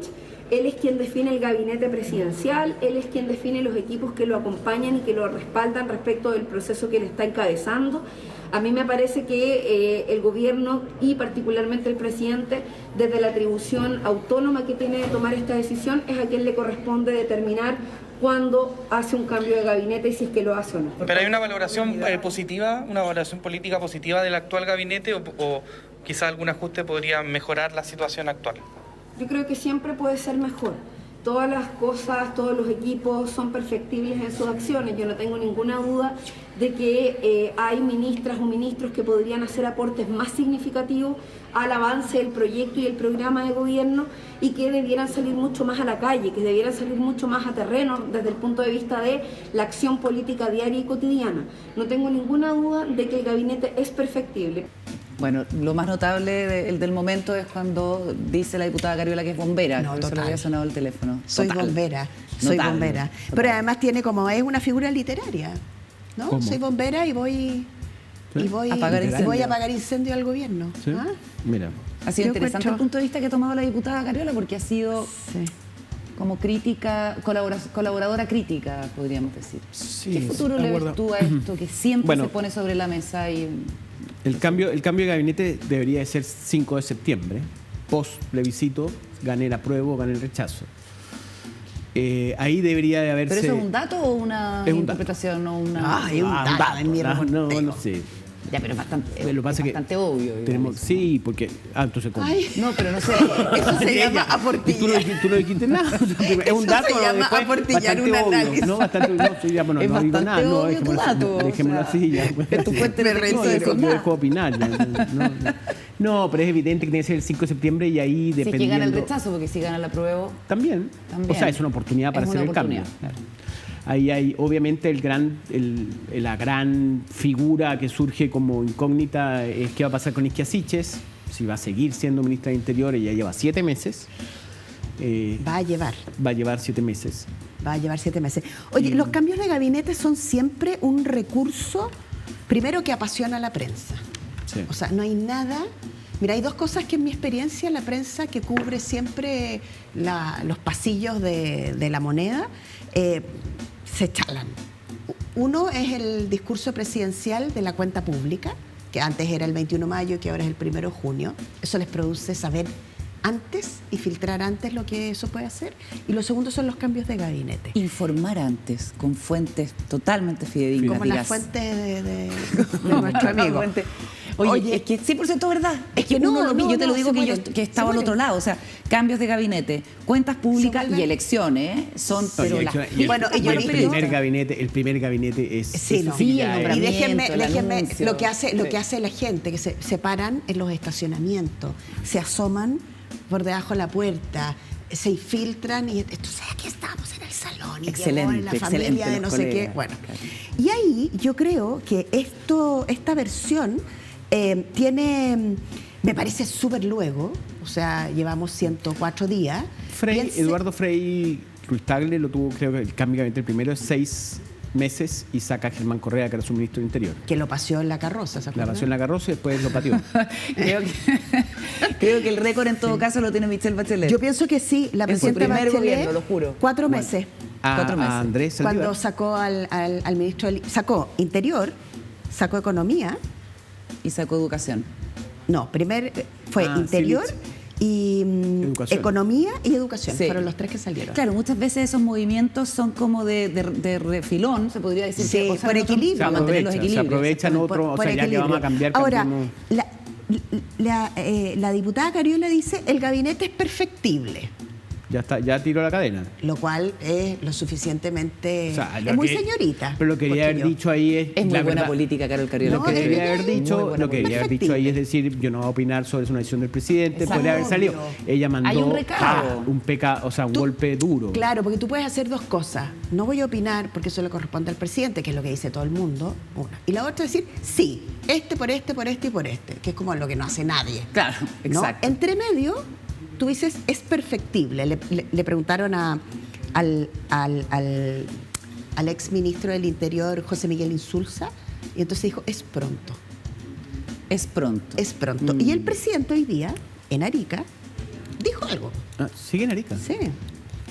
[SPEAKER 4] Él es quien define el gabinete presidencial, él es quien define los equipos que lo acompañan y que lo respaldan respecto del proceso que él está encabezando. A mí me parece que el gobierno y particularmente el presidente, desde la atribución autónoma que tiene de tomar esta decisión, es a quien le corresponde determinar cuándo hace un cambio de gabinete y si es que lo hace o no.
[SPEAKER 5] ¿Pero hay una valoración positiva, una valoración política positiva del actual gabinete o quizá algún ajuste podría mejorar la situación actual?
[SPEAKER 4] Yo creo que siempre puede ser mejor. Todas las cosas, todos los equipos son perfectibles en sus acciones. Yo no tengo ninguna duda de que hay ministras o ministros que podrían hacer aportes más significativos al avance del proyecto y el programa de gobierno y que debieran salir mucho más a la calle, que debieran salir mucho más a terreno desde el punto de vista de la acción política diaria y cotidiana. No tengo ninguna duda de que el gabinete es perfectible.
[SPEAKER 1] Bueno, lo más notable del momento es cuando dice la diputada Cariola que es bombera.
[SPEAKER 2] No,
[SPEAKER 1] por eso le había sonado el teléfono.
[SPEAKER 2] Soy
[SPEAKER 1] Total.
[SPEAKER 2] bombera, soy
[SPEAKER 1] Notable.
[SPEAKER 2] bombera.
[SPEAKER 1] Total.
[SPEAKER 2] Pero además tiene como, es una figura literaria, ¿no?
[SPEAKER 3] ¿Cómo?
[SPEAKER 2] Soy bombera y voy a apagar incendio al gobierno.
[SPEAKER 3] ¿Sí?
[SPEAKER 2] ¿Ah?
[SPEAKER 3] Mira.
[SPEAKER 1] Ha sido
[SPEAKER 2] Yo
[SPEAKER 1] interesante
[SPEAKER 2] encuentro-
[SPEAKER 1] el punto de vista que ha tomado la diputada Cariola porque ha sido
[SPEAKER 2] Sí.
[SPEAKER 1] como crítica, colaboradora crítica, podríamos decir.
[SPEAKER 3] Sí,
[SPEAKER 1] ¿Qué futuro
[SPEAKER 3] de
[SPEAKER 1] le
[SPEAKER 3] acuerdo.
[SPEAKER 1] ves tú a esto que siempre
[SPEAKER 3] Bueno.
[SPEAKER 1] se pone sobre la mesa?
[SPEAKER 3] El cambio de gabinete debería de ser 5 de septiembre, post plebiscito, gane el apruebo, gane el rechazo. Ahí debería de haberse...
[SPEAKER 1] ¿Pero eso es un dato o una
[SPEAKER 3] Es un dato.
[SPEAKER 1] interpretación o una...?
[SPEAKER 2] Ay, un dato, en mi reporteo.
[SPEAKER 3] no sé.
[SPEAKER 1] Ya, pero es bastante,
[SPEAKER 3] Lo que pasa es que
[SPEAKER 1] bastante obvio.
[SPEAKER 3] tenemos,
[SPEAKER 1] digamos.
[SPEAKER 3] sí, porque... entonces ¿cómo?
[SPEAKER 2] Ay,
[SPEAKER 1] No, pero no sé.
[SPEAKER 2] eso se llama
[SPEAKER 3] Y tú
[SPEAKER 2] aportillar.
[SPEAKER 3] tú no dijiste nada. Es un
[SPEAKER 2] Eso
[SPEAKER 3] dato.
[SPEAKER 2] se llama
[SPEAKER 3] después,
[SPEAKER 2] aportillar
[SPEAKER 3] bastante
[SPEAKER 2] un
[SPEAKER 3] obvio,
[SPEAKER 2] análisis.
[SPEAKER 3] No, bastante, no, sí, ya, bueno,
[SPEAKER 1] Es
[SPEAKER 3] no digo
[SPEAKER 1] bastante
[SPEAKER 3] nada. No,
[SPEAKER 1] obvio tu dato,
[SPEAKER 3] dejémoslo
[SPEAKER 1] o sea,
[SPEAKER 3] así. Ya,
[SPEAKER 1] es tu fuente de
[SPEAKER 3] No,
[SPEAKER 1] registro.
[SPEAKER 3] yo dejo opinar. No, pero es evidente que tiene que ser el 5 de septiembre y ahí
[SPEAKER 1] Si es que
[SPEAKER 3] dependiendo...
[SPEAKER 1] gana el rechazo, porque si gana el apruebo...
[SPEAKER 3] También.
[SPEAKER 1] También.
[SPEAKER 3] O sea, es una oportunidad para
[SPEAKER 1] Es
[SPEAKER 3] hacer
[SPEAKER 1] una
[SPEAKER 3] el cambio.
[SPEAKER 1] oportunidad.
[SPEAKER 3] Claro. Ahí hay, obviamente, la gran figura que surge como incógnita es qué va a pasar con Isquia Siches, si va a seguir siendo ministra de Interior, ella lleva 7 meses.
[SPEAKER 2] Va a llevar.
[SPEAKER 3] Va a llevar 7 meses.
[SPEAKER 2] Va a llevar 7 meses. Oye, los cambios de gabinete son siempre un recurso, primero, que apasiona a la prensa.
[SPEAKER 3] Sí.
[SPEAKER 2] O sea, no hay nada... Mira, hay dos cosas que en mi experiencia la prensa que cubre siempre los pasillos de la moneda se chalan. Uno es el discurso presidencial de la cuenta pública, que antes era el 21 de mayo y que ahora es el 1 de junio. Eso les produce saber antes y filtrar antes lo que eso puede hacer. Y lo segundo son los cambios de gabinete.
[SPEAKER 1] Informar antes, con fuentes totalmente fidedignas.
[SPEAKER 2] Como la
[SPEAKER 1] digas.
[SPEAKER 2] fuente de nuestro amigo.
[SPEAKER 1] Fuente. Oye, es que 100% verdad.
[SPEAKER 2] Es que no,
[SPEAKER 1] uno lo vi,
[SPEAKER 2] no,
[SPEAKER 1] yo te lo
[SPEAKER 2] no,
[SPEAKER 1] digo
[SPEAKER 2] se
[SPEAKER 1] que
[SPEAKER 2] mueren,
[SPEAKER 1] yo que estaba
[SPEAKER 2] se
[SPEAKER 1] al otro
[SPEAKER 2] mueren.
[SPEAKER 1] lado. O sea, cambios de gabinete, cuentas públicas
[SPEAKER 2] Se vuelven-
[SPEAKER 1] y elecciones son, pero las
[SPEAKER 2] Bueno, y yo
[SPEAKER 3] el
[SPEAKER 2] he visto-
[SPEAKER 3] primer gabinete es...
[SPEAKER 2] Sí,
[SPEAKER 3] ese
[SPEAKER 2] no.
[SPEAKER 3] sí
[SPEAKER 1] Sí,
[SPEAKER 3] ya
[SPEAKER 1] el
[SPEAKER 3] es-
[SPEAKER 2] Y déjenme,
[SPEAKER 1] el anuncio.
[SPEAKER 2] lo que hace
[SPEAKER 1] Sí.
[SPEAKER 2] la gente, que se paran en los estacionamientos, se asoman por debajo de la puerta, se infiltran y entonces aquí estamos en el salón y
[SPEAKER 1] Excelente,
[SPEAKER 2] llegó la
[SPEAKER 1] excelente,
[SPEAKER 2] familia de no
[SPEAKER 1] los
[SPEAKER 2] sé qué.
[SPEAKER 1] colegas,
[SPEAKER 2] Bueno,
[SPEAKER 1] claro.
[SPEAKER 2] y ahí yo creo que esta versión tiene, me parece súper luego, o sea, llevamos 104 días.
[SPEAKER 3] Eduardo Frei Ruiz Tagle lo tuvo, creo que el cambio de gabinete el primero es 6 meses y saca a Germán Correa, que era su ministro de Interior.
[SPEAKER 2] Que lo paseó en la carroza, ¿se
[SPEAKER 3] La
[SPEAKER 2] acuerdan?
[SPEAKER 3] pasó en la carroza y después lo pateó.
[SPEAKER 1] creo que el récord en todo caso lo tiene Michelle Bachelet.
[SPEAKER 2] Yo pienso que sí, la
[SPEAKER 1] En su
[SPEAKER 2] presidenta
[SPEAKER 1] primer
[SPEAKER 2] Bachelet,
[SPEAKER 1] gobierno, lo juro.
[SPEAKER 2] 4 meses.
[SPEAKER 1] 4 meses.
[SPEAKER 3] A Andrés Saldívar.
[SPEAKER 2] Cuando sacó al ministro, sacó Interior, sacó Economía,
[SPEAKER 1] Y sacó educación.
[SPEAKER 2] no, fue Interior y
[SPEAKER 3] Educación.
[SPEAKER 2] Economía y Educación,
[SPEAKER 1] Sí.
[SPEAKER 2] fueron los 3 que salieron.
[SPEAKER 1] Claro, muchas veces esos movimientos son como de refilón, se podría decir.
[SPEAKER 2] Sí,
[SPEAKER 1] que, o sea,
[SPEAKER 2] por
[SPEAKER 1] no son-
[SPEAKER 2] equilibrio.
[SPEAKER 1] para mantener los
[SPEAKER 3] Se
[SPEAKER 1] equilibrios.
[SPEAKER 3] aprovechan otros, o
[SPEAKER 2] Por
[SPEAKER 3] sea, ya que
[SPEAKER 2] equilibrio.
[SPEAKER 3] vamos a cambiar,
[SPEAKER 2] Ahora,
[SPEAKER 3] cambiemos.
[SPEAKER 2] la diputada Cariola dice, el gabinete es perfectible,
[SPEAKER 3] Ya está, ya tiró la cadena.
[SPEAKER 2] lo cual es lo suficientemente...
[SPEAKER 3] O sea,
[SPEAKER 2] es
[SPEAKER 3] lo
[SPEAKER 2] muy
[SPEAKER 3] que-
[SPEAKER 2] señorita.
[SPEAKER 3] Pero lo que quería
[SPEAKER 2] porque
[SPEAKER 3] haber
[SPEAKER 2] yo-
[SPEAKER 3] dicho ahí es...
[SPEAKER 1] Es muy
[SPEAKER 3] la
[SPEAKER 1] buena
[SPEAKER 3] verdad,
[SPEAKER 1] política, Carol Cariola.
[SPEAKER 2] No,
[SPEAKER 3] Lo que
[SPEAKER 2] de
[SPEAKER 3] debería
[SPEAKER 2] verdad,
[SPEAKER 3] haber dicho,
[SPEAKER 1] muy buena
[SPEAKER 3] lo que debería haber dicho ahí es decir, yo no voy a opinar sobre una decisión del presidente,
[SPEAKER 1] Exacto.
[SPEAKER 3] podría haber salido.
[SPEAKER 2] Obvio.
[SPEAKER 3] Ella mandó
[SPEAKER 1] Hay un recado.
[SPEAKER 3] un golpe duro.
[SPEAKER 2] Claro, porque tú puedes hacer dos cosas. No voy a opinar porque eso le corresponde al presidente, que es lo que dice todo el mundo, una. Y la otra es decir, sí, por este y por este, que es como lo que no hace nadie.
[SPEAKER 1] Claro,
[SPEAKER 2] ¿no?
[SPEAKER 1] exacto.
[SPEAKER 2] Entre medio, tú dices, es perfectible. Le preguntaron al al ex ministro del Interior, José Miguel Insulza, y entonces dijo, es pronto.
[SPEAKER 1] Es pronto.
[SPEAKER 2] Es pronto. Y el presidente hoy día, en Arica, dijo algo.
[SPEAKER 3] ¿Sigue en Arica?
[SPEAKER 2] Sí.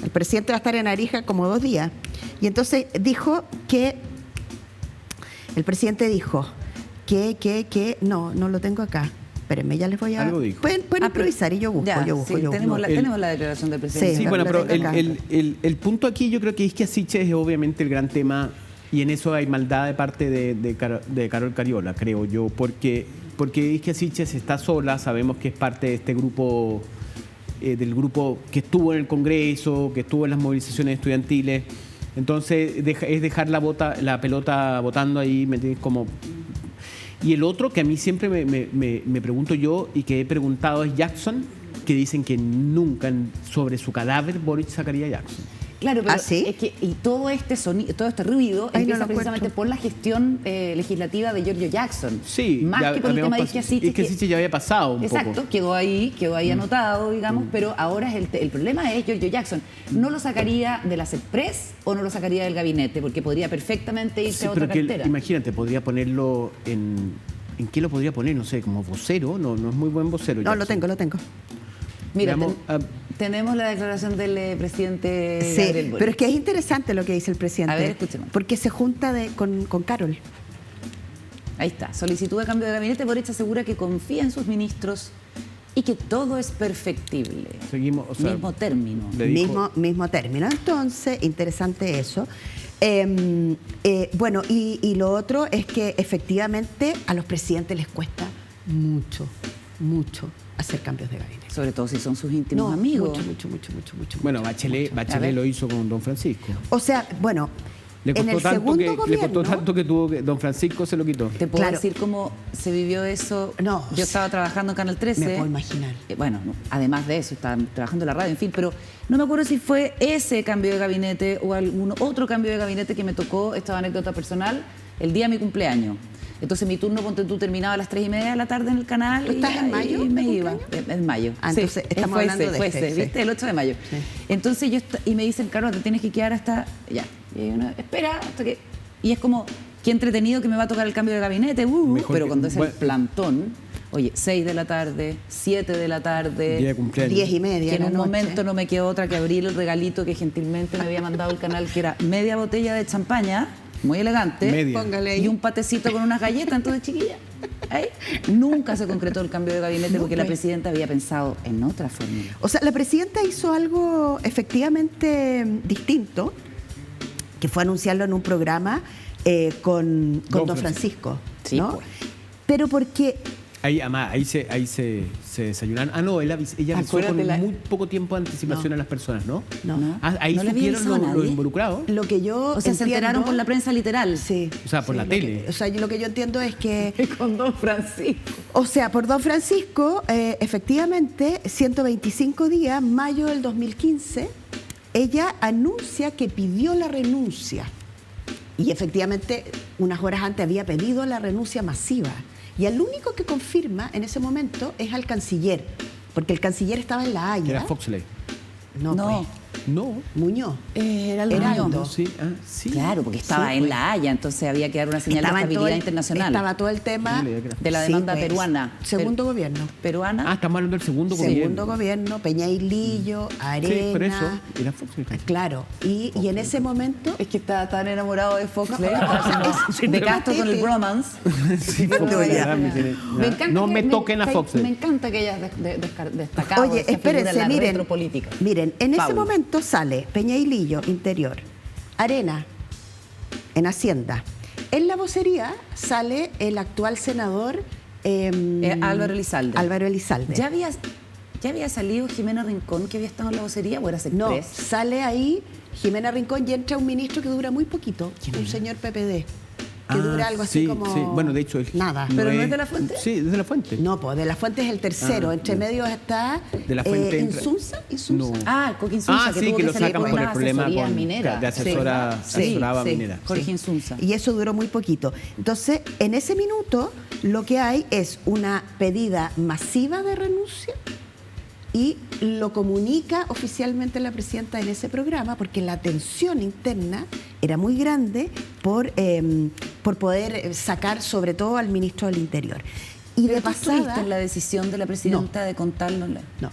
[SPEAKER 2] El presidente va a estar en Arica como 2 días. Y entonces dijo que... El presidente dijo que... No lo tengo acá. Espérenme, ya les voy a...
[SPEAKER 3] Algo dijo.
[SPEAKER 2] Pueden improvisar y yo busco.
[SPEAKER 1] Tenemos la declaración del presidente.
[SPEAKER 3] Sí, bueno, pero el punto aquí yo creo que Isquia Siches es obviamente el gran tema, y en eso hay maldad de parte de Carol Cariola, creo yo, porque Isquia Siches está sola, sabemos que es parte de este grupo, del grupo que estuvo en el Congreso, que estuvo en las movilizaciones estudiantiles, entonces es dejar la pelota botando ahí, como... Y el otro que a mí siempre me pregunto yo y que he preguntado es Jackson, que dicen que nunca sobre su cadáver Boric sacaría a Jackson.
[SPEAKER 1] Claro, pero
[SPEAKER 2] ¿sí?
[SPEAKER 1] es que y todo este sonido, todo este ruido empieza precisamente por la gestión legislativa de Giorgio Jackson.
[SPEAKER 3] Sí,
[SPEAKER 1] más que por el tema de Isquia Siches.
[SPEAKER 3] Isquia Siches ya había pasado un
[SPEAKER 1] poco. Exacto, quedó ahí anotado, digamos, pero ahora el problema es Giorgio Jackson. ¿No lo sacaría de la CEPRES o no lo sacaría del gabinete? Porque podría perfectamente irse a otra cartera.
[SPEAKER 3] Imagínate, podría ponerlo ¿en qué lo podría poner? No sé, como vocero. No es muy buen vocero.
[SPEAKER 2] No, Jackson. lo tengo.
[SPEAKER 1] Mira, tenemos la declaración del presidente Gabriel Boric.
[SPEAKER 2] Pero es que es interesante lo que dice el presidente.
[SPEAKER 1] A ver, escuchemos.
[SPEAKER 2] Porque se junta con Carol.
[SPEAKER 1] Ahí está. Solicitud de cambio de gabinete. Boric asegura que confía en sus ministros y que todo es perfectible.
[SPEAKER 3] Seguimos,
[SPEAKER 1] mismo término.
[SPEAKER 2] Mismo término. Entonces, interesante eso. Bueno, y lo otro es que efectivamente a los presidentes les cuesta mucho hacer cambios de gabinete.
[SPEAKER 1] Sobre todo si son sus íntimos amigos.
[SPEAKER 2] Mucho.
[SPEAKER 3] Bueno, Bachelet lo hizo con don Francisco.
[SPEAKER 2] O sea, bueno,
[SPEAKER 3] le costó,
[SPEAKER 2] en el segundo gobierno...
[SPEAKER 3] Le costó tanto que tuvo que don Francisco se lo quitó.
[SPEAKER 1] ¿Te puedo decir cómo se vivió eso?
[SPEAKER 2] No.
[SPEAKER 1] Yo estaba trabajando en Canal 13.
[SPEAKER 2] Me puedo imaginar.
[SPEAKER 1] Bueno, además de eso, estaba trabajando en la radio, en fin, pero no me acuerdo si fue ese cambio de gabinete o algún otro cambio de gabinete que me tocó, esta anécdota personal, el día de mi cumpleaños. Entonces mi turno, ponte tú, terminaba a las 3:30 de la tarde en el canal.
[SPEAKER 2] ¿Estás en mayo?
[SPEAKER 1] Y me iba. En mayo.
[SPEAKER 2] Entonces estamos hablando de ese,
[SPEAKER 1] ¿viste? El 8 de mayo. Sí. Entonces y me dicen, Carlos, te tienes que quedar hasta... Ya. Y espera hasta que... Y es como, qué entretenido que me va a tocar el cambio de gabinete. Pero cuando es el plantón, oye, 6 de la tarde, 7 de la tarde...
[SPEAKER 3] Día de cumpleaños.
[SPEAKER 2] 10:30
[SPEAKER 1] que en un momento no me quedó otra que abrir el regalito que gentilmente me había mandado el canal, que era media botella de champaña, muy elegante, y un patecito con unas galletas. Entonces, chiquilla, ahí nunca se concretó el cambio de gabinete porque la presidenta había pensado en otra fórmula.
[SPEAKER 2] O sea, la presidenta hizo algo efectivamente distinto, que fue anunciarlo en un programa con don Francisco.
[SPEAKER 1] Sí,
[SPEAKER 2] ¿no?
[SPEAKER 1] pues.
[SPEAKER 2] Pero porque...
[SPEAKER 3] Ahí se desayunaron. No, ella avisó con muy poco tiempo de anticipación a las personas, ¿no?
[SPEAKER 2] No.
[SPEAKER 3] Ahí
[SPEAKER 1] no
[SPEAKER 3] supieron los involucrados.
[SPEAKER 2] Lo que yo
[SPEAKER 1] se enteraron por la prensa literal.
[SPEAKER 2] Sí.
[SPEAKER 3] O sea, por la tele.
[SPEAKER 2] Lo que yo entiendo es que...
[SPEAKER 1] Con don Francisco.
[SPEAKER 2] O sea, por don Francisco, efectivamente, 125 días, mayo del 2015, ella anuncia que pidió la renuncia. Y efectivamente, unas horas antes había pedido la renuncia masiva. Y el único que confirma en ese momento es al canciller, porque el canciller estaba en La Haya.
[SPEAKER 3] Era Foxley.
[SPEAKER 2] No. Muñoz.
[SPEAKER 1] Era el
[SPEAKER 2] Muñoz.
[SPEAKER 3] Sí, sí.
[SPEAKER 1] Claro, porque estaba en La Haya, entonces había que dar una señal de estabilidad internacional.
[SPEAKER 2] Estaba todo el tema
[SPEAKER 1] de la demanda peruana.
[SPEAKER 2] Segundo gobierno.
[SPEAKER 1] ¿Peruana?
[SPEAKER 3] Estamos hablando del segundo gobierno.
[SPEAKER 2] Segundo gobierno, Peña y Lillo, Arena.
[SPEAKER 3] Sí, por eso era Foxley.
[SPEAKER 2] Claro, y en ese momento...
[SPEAKER 1] Es que estaba tan enamorado de Foxley, de Castro con el bromance.
[SPEAKER 3] Sí,
[SPEAKER 1] me encanta
[SPEAKER 3] no me toquen a Foxley.
[SPEAKER 1] Me encanta que hayas destacado.
[SPEAKER 2] Oye, espérense,
[SPEAKER 1] retropolítica.
[SPEAKER 2] Miren, en ese momento sale Peña y Lillo, Interior, Arena, en Hacienda. En la vocería sale el actual senador
[SPEAKER 1] Álvaro Elizalde.
[SPEAKER 2] Álvaro Elizalde.
[SPEAKER 1] ¿Ya había salido Jimena Rincón, que había estado en la vocería, o era CEPRES?
[SPEAKER 2] No, sale ahí Jimena Rincón y entra un ministro que dura muy poquito, un señor PPD. Que dura algo así como...
[SPEAKER 3] Sí, bueno, de hecho...
[SPEAKER 2] Nada.
[SPEAKER 1] ¿Pero no es de la Fuente?
[SPEAKER 3] Sí, es de la Fuente.
[SPEAKER 2] No, pues de la Fuente es el tercero. Entre medios está
[SPEAKER 3] de la Fuente
[SPEAKER 2] Insunza.
[SPEAKER 3] No.
[SPEAKER 1] Coque Insunza, que tuvo
[SPEAKER 3] que lo
[SPEAKER 1] salir
[SPEAKER 3] sacan por el problema
[SPEAKER 1] minera.
[SPEAKER 3] asesoraba minera.
[SPEAKER 1] Jorge Insunza.
[SPEAKER 2] Y eso duró muy poquito. Entonces, en ese minuto, lo que hay es una pedida masiva de renuncia y lo comunica oficialmente la presidenta en ese programa porque la tensión interna era muy grande por poder sacar sobre todo al ministro del Interior. Y
[SPEAKER 1] ¿Pero
[SPEAKER 2] de
[SPEAKER 1] tú estuviste
[SPEAKER 2] pasada...
[SPEAKER 1] en la decisión de la presidenta de contarlo?
[SPEAKER 2] No.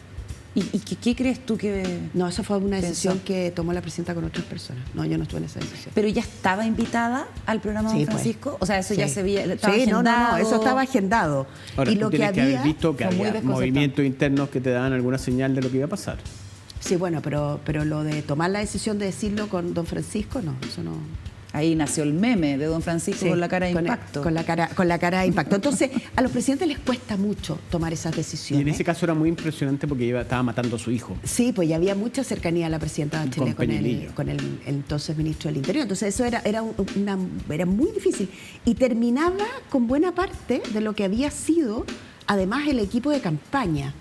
[SPEAKER 1] ¿Y qué crees tú que...?
[SPEAKER 2] No, eso fue una decisión
[SPEAKER 1] pensó?
[SPEAKER 2] que tomó la presidenta con otras personas. No, yo no estuve en esa decisión.
[SPEAKER 1] ¿Pero ya estaba invitada al programa
[SPEAKER 2] Sí,
[SPEAKER 1] Don
[SPEAKER 2] pues.
[SPEAKER 1] Francisco? O sea, eso ya
[SPEAKER 2] Sí.
[SPEAKER 1] se veía, estaba
[SPEAKER 2] Sí,
[SPEAKER 1] agendado.
[SPEAKER 2] no, eso estaba agendado.
[SPEAKER 3] Ahora,
[SPEAKER 2] y
[SPEAKER 3] tú
[SPEAKER 2] lo que
[SPEAKER 3] tienes que
[SPEAKER 2] había...
[SPEAKER 3] haber visto que
[SPEAKER 1] fue muy
[SPEAKER 3] había
[SPEAKER 1] desconcertante.
[SPEAKER 3] movimientos internos que te daban alguna señal de lo que iba a pasar.
[SPEAKER 2] Sí, bueno, pero lo de tomar la decisión de decirlo con don Francisco, no, eso no...
[SPEAKER 1] Ahí nació el meme de Don Francisco
[SPEAKER 2] Sí,
[SPEAKER 1] con la cara de
[SPEAKER 2] con
[SPEAKER 1] impacto.
[SPEAKER 2] con la cara de impacto. Entonces, a los presidentes les cuesta mucho tomar esas
[SPEAKER 3] Y
[SPEAKER 2] decisiones.
[SPEAKER 3] en ese caso era muy impresionante porque estaba matando a su hijo.
[SPEAKER 2] Sí, pues ya había mucha cercanía a la presidenta de Chile
[SPEAKER 3] Con Peñalillo.
[SPEAKER 2] con el entonces ministro del Interior. Entonces eso era muy difícil. Y terminaba con buena parte de lo que había sido, además, el equipo de campaña.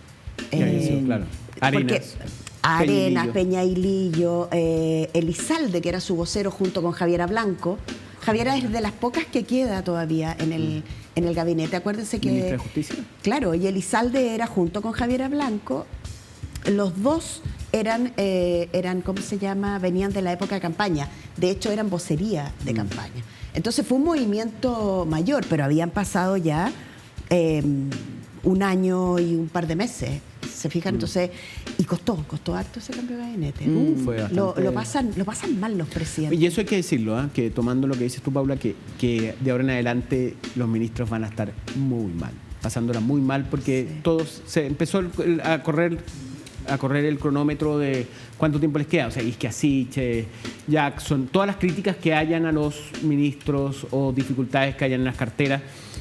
[SPEAKER 3] Que había sido, claro. Arenas.
[SPEAKER 2] Arenas, Peñailillo, Elizalde, que era su vocero junto con Javiera Blanco. Javiera es de las pocas que queda todavía en el gabinete. Acuérdense que...
[SPEAKER 3] Ministra de Justicia.
[SPEAKER 2] Claro, y Elizalde era junto con Javiera Blanco. Los dos eran, ¿cómo se llama? Venían de la época de campaña. De hecho, eran vocería de campaña. Entonces fue un movimiento mayor, pero habían pasado ya un año y un par de meses. ¿Se fijan? Entonces, y costó harto ese cambio de gabinete.
[SPEAKER 3] Fue
[SPEAKER 2] Lo
[SPEAKER 3] bastante-
[SPEAKER 2] pasan mal los presidentes.
[SPEAKER 3] Y eso hay que decirlo, que tomando lo que dices tú, Paula, que de ahora en adelante los ministros van a estar muy mal, pasándola muy mal, porque todos se empezó a correr el cronómetro de cuánto tiempo les queda. O sea, Isquiasiche, Jackson, todas las críticas que hayan a los ministros o dificultades que hayan en las carteras,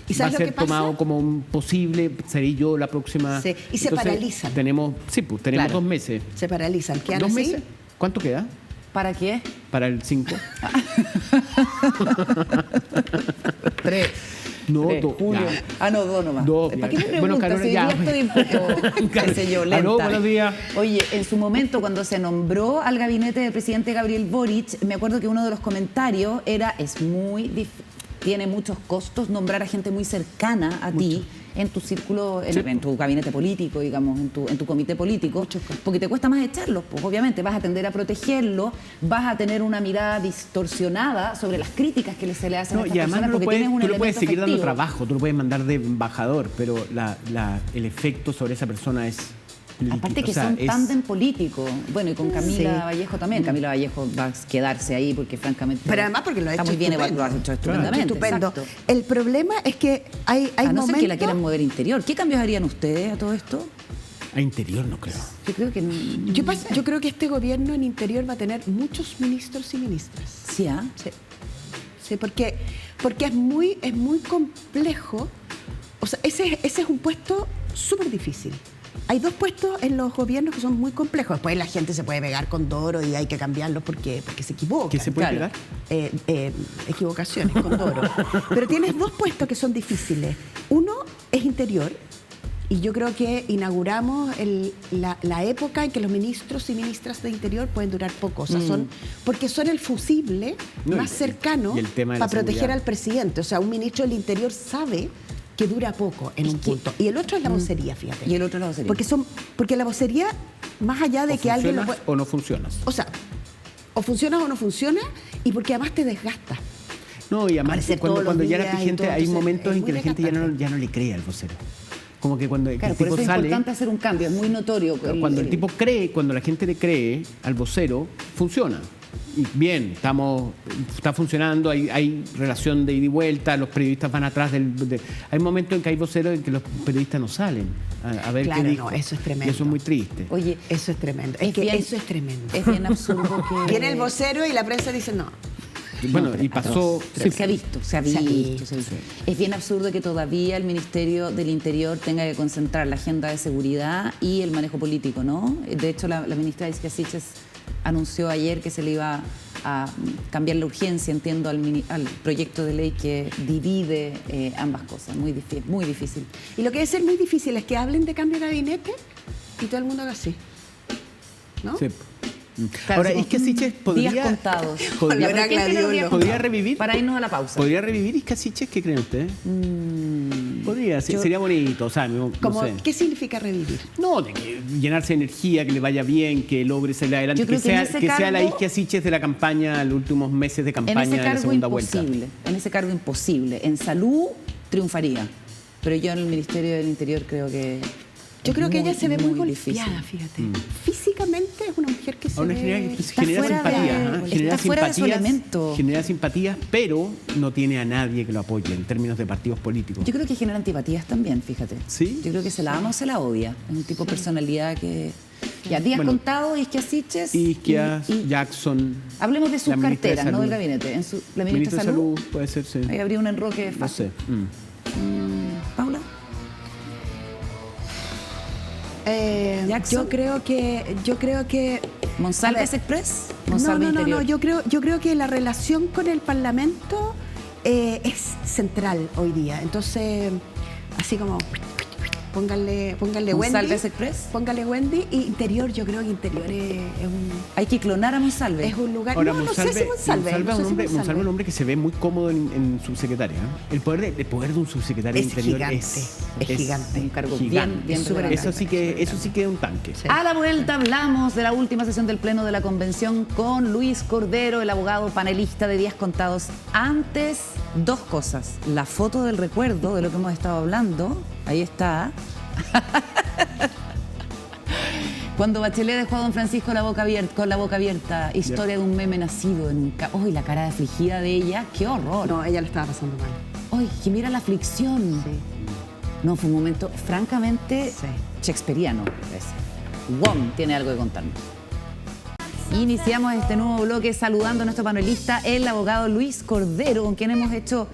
[SPEAKER 2] ¿Y
[SPEAKER 3] va a
[SPEAKER 2] sabes lo
[SPEAKER 3] ser
[SPEAKER 2] que pasa?
[SPEAKER 3] tomado como un posible, seré yo la próxima.
[SPEAKER 2] Sí, y se paralizan.
[SPEAKER 3] Tenemos
[SPEAKER 2] Claro.
[SPEAKER 3] 2 meses.
[SPEAKER 2] Se paralizan. ¿Quedan
[SPEAKER 3] 2
[SPEAKER 2] así?
[SPEAKER 3] meses. ¿Cuánto queda
[SPEAKER 1] ¿Para qué?
[SPEAKER 3] para el 5?
[SPEAKER 1] 3.
[SPEAKER 3] No,
[SPEAKER 1] Julio.
[SPEAKER 3] ya.
[SPEAKER 1] Ah, no, 2 nomás.
[SPEAKER 3] 2,
[SPEAKER 1] ¿Para qué me
[SPEAKER 3] ya.
[SPEAKER 1] preguntas?
[SPEAKER 3] Bueno, Carolina,
[SPEAKER 1] Si hoy
[SPEAKER 3] ya.
[SPEAKER 1] día estoy un poco, qué sé yo, lenta.
[SPEAKER 3] Aló, buenos días.
[SPEAKER 1] Oye, en su momento, cuando se nombró al gabinete del presidente Gabriel Boric, me acuerdo que uno de los comentarios era, tiene muchos costos nombrar a gente muy cercana a ti en tu círculo, en tu gabinete político, digamos, en tu comité político, porque te cuesta más echarlos, pues obviamente vas a tender a protegerlo, vas a tener una mirada distorsionada sobre las críticas que se le hacen a
[SPEAKER 3] No,
[SPEAKER 1] estas
[SPEAKER 3] y además
[SPEAKER 1] personas,
[SPEAKER 3] tú
[SPEAKER 1] porque tienes un
[SPEAKER 3] le puedes
[SPEAKER 1] elemento
[SPEAKER 3] seguir dando
[SPEAKER 1] afectivo.
[SPEAKER 3] trabajo, tú lo puedes mandar de embajador, pero el efecto sobre esa persona es...
[SPEAKER 1] Aparte que
[SPEAKER 3] o sea,
[SPEAKER 1] son
[SPEAKER 3] es-
[SPEAKER 1] tándem político. Bueno, y con Camila
[SPEAKER 2] Sí.
[SPEAKER 1] Vallejo también. Camila Vallejo va a quedarse ahí porque francamente...
[SPEAKER 2] Pero además porque lo ha
[SPEAKER 1] está
[SPEAKER 2] hecho
[SPEAKER 1] muy bien,
[SPEAKER 2] estupendo.
[SPEAKER 1] lo ha hecho estupendamente.
[SPEAKER 2] Estupendo.
[SPEAKER 1] exacto.
[SPEAKER 2] El problema es que hay
[SPEAKER 1] A no ser que la
[SPEAKER 2] momentos...
[SPEAKER 1] quieran mover interior. ¿Qué cambios harían ustedes a todo esto?
[SPEAKER 3] A interior no creo.
[SPEAKER 1] Yo creo que...
[SPEAKER 2] Yo creo que este gobierno en Interior va a tener muchos ministros y ministras.
[SPEAKER 1] Sí, ¿ah?
[SPEAKER 2] Sí, porque es muy complejo. O sea, ese es un puesto súper difícil. Hay 2 puestos en los gobiernos que son muy complejos. Después la gente se puede pegar con Doro y hay que cambiarlos porque se equivocan.
[SPEAKER 3] ¿Qué se puede
[SPEAKER 1] Claro.
[SPEAKER 3] pegar?
[SPEAKER 2] Equivocaciones con Doro. Pero tienes 2 puestos que son difíciles. Uno es Interior. Y yo creo que inauguramos la época en que los ministros y ministras de Interior pueden durar poco. O sea, porque son el fusible
[SPEAKER 3] No,
[SPEAKER 2] más
[SPEAKER 3] y-
[SPEAKER 2] y
[SPEAKER 3] y el tema de la
[SPEAKER 2] para proteger
[SPEAKER 3] seguridad.
[SPEAKER 2] al presidente. O sea, un ministro del Interior sabe que dura poco en un punto. Y el otro es la vocería, fíjate.
[SPEAKER 1] Y el otro es la vocería.
[SPEAKER 2] Porque la vocería, más allá de
[SPEAKER 3] O
[SPEAKER 2] que alguien lo
[SPEAKER 3] funcionas
[SPEAKER 2] puede...
[SPEAKER 3] o no funcionas.
[SPEAKER 2] O sea, o funciona o no funciona, y porque además te desgasta.
[SPEAKER 3] No, y además
[SPEAKER 2] Aparecer
[SPEAKER 3] cuando
[SPEAKER 2] todos los
[SPEAKER 3] ya la
[SPEAKER 2] días y
[SPEAKER 3] gente,
[SPEAKER 2] todo,
[SPEAKER 3] hay
[SPEAKER 2] entonces,
[SPEAKER 3] momentos
[SPEAKER 2] es
[SPEAKER 3] en que
[SPEAKER 2] muy
[SPEAKER 3] la gente
[SPEAKER 2] desgastante.
[SPEAKER 3] ya no le cree al vocero. Como que cuando
[SPEAKER 1] Claro,
[SPEAKER 3] el
[SPEAKER 1] por
[SPEAKER 3] tipo
[SPEAKER 1] eso es
[SPEAKER 3] sale...
[SPEAKER 1] importante hacer un cambio. Es muy notorio.
[SPEAKER 3] Cuando el tipo cree, cuando la gente le cree al vocero, funciona. Y bien, está funcionando, hay relación de ida y vuelta, los periodistas van atrás hay momentos en que hay voceros en que los periodistas no salen a ver
[SPEAKER 2] Claro,
[SPEAKER 3] qué dijo.
[SPEAKER 2] no, eso es tremendo.
[SPEAKER 3] Y eso es muy triste.
[SPEAKER 1] Oye,
[SPEAKER 2] Eso es tremendo. Es que
[SPEAKER 1] bien-
[SPEAKER 2] eso es tremendo.
[SPEAKER 1] Es bien absurdo que...
[SPEAKER 2] Viene el vocero y la prensa dice no.
[SPEAKER 3] Bueno, y pasó...
[SPEAKER 1] Se ha visto.
[SPEAKER 2] Se ha visto.
[SPEAKER 1] Es bien absurdo que todavía el Ministerio del Interior tenga que concentrar la agenda de seguridad y el manejo político, ¿no? De hecho, la ministra Isquiasiche anunció ayer que se le iba a cambiar la urgencia, entiendo, al proyecto de ley que divide ambas cosas. Muy difícil.
[SPEAKER 2] Y lo que debe ser muy difícil es que hablen de cambio de gabinete y todo el mundo haga así. ¿No?
[SPEAKER 3] Sí.
[SPEAKER 1] Claro,
[SPEAKER 3] Ahora,
[SPEAKER 1] sí,
[SPEAKER 3] Isquiasiche podría...
[SPEAKER 1] días contados.
[SPEAKER 3] podría-
[SPEAKER 2] Volver a
[SPEAKER 1] ¿Quién tiene los días
[SPEAKER 2] Gladiola.
[SPEAKER 3] ¿Podría
[SPEAKER 1] contados?
[SPEAKER 3] revivir?
[SPEAKER 1] Para irnos a la pausa.
[SPEAKER 3] ¿Podría revivir Isquiasiche? ¿Qué creen ustedes? Podría, sería bonito, o sea, no sé.
[SPEAKER 2] ¿Qué significa revivir?
[SPEAKER 3] No, de que llenarse de energía, que le vaya bien, que logre salir adelante,
[SPEAKER 1] Yo creo que
[SPEAKER 3] sea la Isquia Siches de la campaña, los últimos meses de campaña de la segunda vuelta.
[SPEAKER 1] En ese cargo imposible. En salud triunfaría, pero yo en el Ministerio del Interior creo que...
[SPEAKER 2] Yo creo que ella se ve muy
[SPEAKER 1] difícil.
[SPEAKER 2] golpeada, fíjate. Físicamente es una mujer que se ve...
[SPEAKER 1] Genera simpatías,
[SPEAKER 3] genera simpatías, pero no tiene a nadie que lo apoye en términos de partidos políticos.
[SPEAKER 1] Yo creo que genera antipatías también, fíjate.
[SPEAKER 3] ¿Sí?
[SPEAKER 1] Yo creo que se la ama o se la odia. Es un tipo de personalidad que... Ya, días contados, Isquia Siches.
[SPEAKER 3] Isquia, Jackson.
[SPEAKER 1] Hablemos de sus carteras, no del gabinete. La ministra de Salud
[SPEAKER 3] puede ser, sí.
[SPEAKER 1] Ahí habría un enroque fácil.
[SPEAKER 3] No sé.
[SPEAKER 1] ¿Paula?
[SPEAKER 2] Yo creo que
[SPEAKER 1] ¿Monsalve Express?
[SPEAKER 2] No, yo creo que la relación con el Parlamento es central hoy día. Entonces, así como póngale Wendy.
[SPEAKER 1] ¿Monsalve Express?
[SPEAKER 2] Póngale Wendy. Y Interior, yo creo que Interior es un...
[SPEAKER 1] Hay que clonar a Monsalve.
[SPEAKER 2] Es un lugar...
[SPEAKER 3] Ahora,
[SPEAKER 2] no sé si Monsalve.
[SPEAKER 3] Monsalve es un hombre que se ve muy cómodo en subsecretaria. El poder de un subsecretario de Interior
[SPEAKER 2] es gigante.
[SPEAKER 1] Un cargo
[SPEAKER 3] gigante.
[SPEAKER 1] bien relevante.
[SPEAKER 3] Eso sí que es un tanque.
[SPEAKER 2] Sí.
[SPEAKER 1] A la vuelta hablamos de la última sesión del Pleno de la Convención con Luis Cordero, el abogado panelista de Días Contados. Antes, dos cosas. La foto del recuerdo de lo que hemos estado hablando. Ahí está. Cuando Bachelet dejó a don Francisco con la boca abierta, historia de un meme nacido en un... ¡Uy, la cara de afligida de ella! ¡Qué horror!
[SPEAKER 2] No, ella lo estaba pasando mal.
[SPEAKER 1] ¡Uy, que mira la aflicción!
[SPEAKER 2] Sí.
[SPEAKER 1] No, fue un momento francamente shakespeariano. Wong tiene algo que contarnos. Iniciamos este nuevo bloque saludando a nuestro panelista, el abogado Luis Cordero, con quien hemos hecho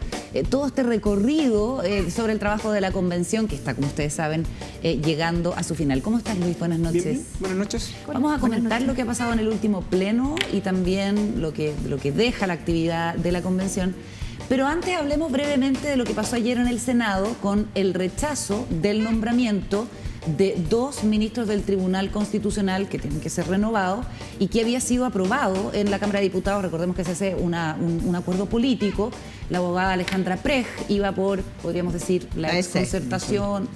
[SPEAKER 1] todo este recorrido sobre el trabajo de la convención, que está, como ustedes saben, llegando a su final. ¿Cómo estás, Luis? Buenas noches.
[SPEAKER 6] Bien. Buenas noches.
[SPEAKER 1] Vamos a comentar lo que ha pasado en el último pleno y también lo que deja la actividad de la convención. Pero antes hablemos brevemente de lo que pasó ayer en el Senado con el rechazo del nombramiento de 2 ministros del Tribunal Constitucional que tienen que ser renovados y que había sido aprobado en la Cámara de Diputados. Recordemos que se hace un acuerdo político. La abogada Alejandra Prej iba por, podríamos decir, la exconcertación,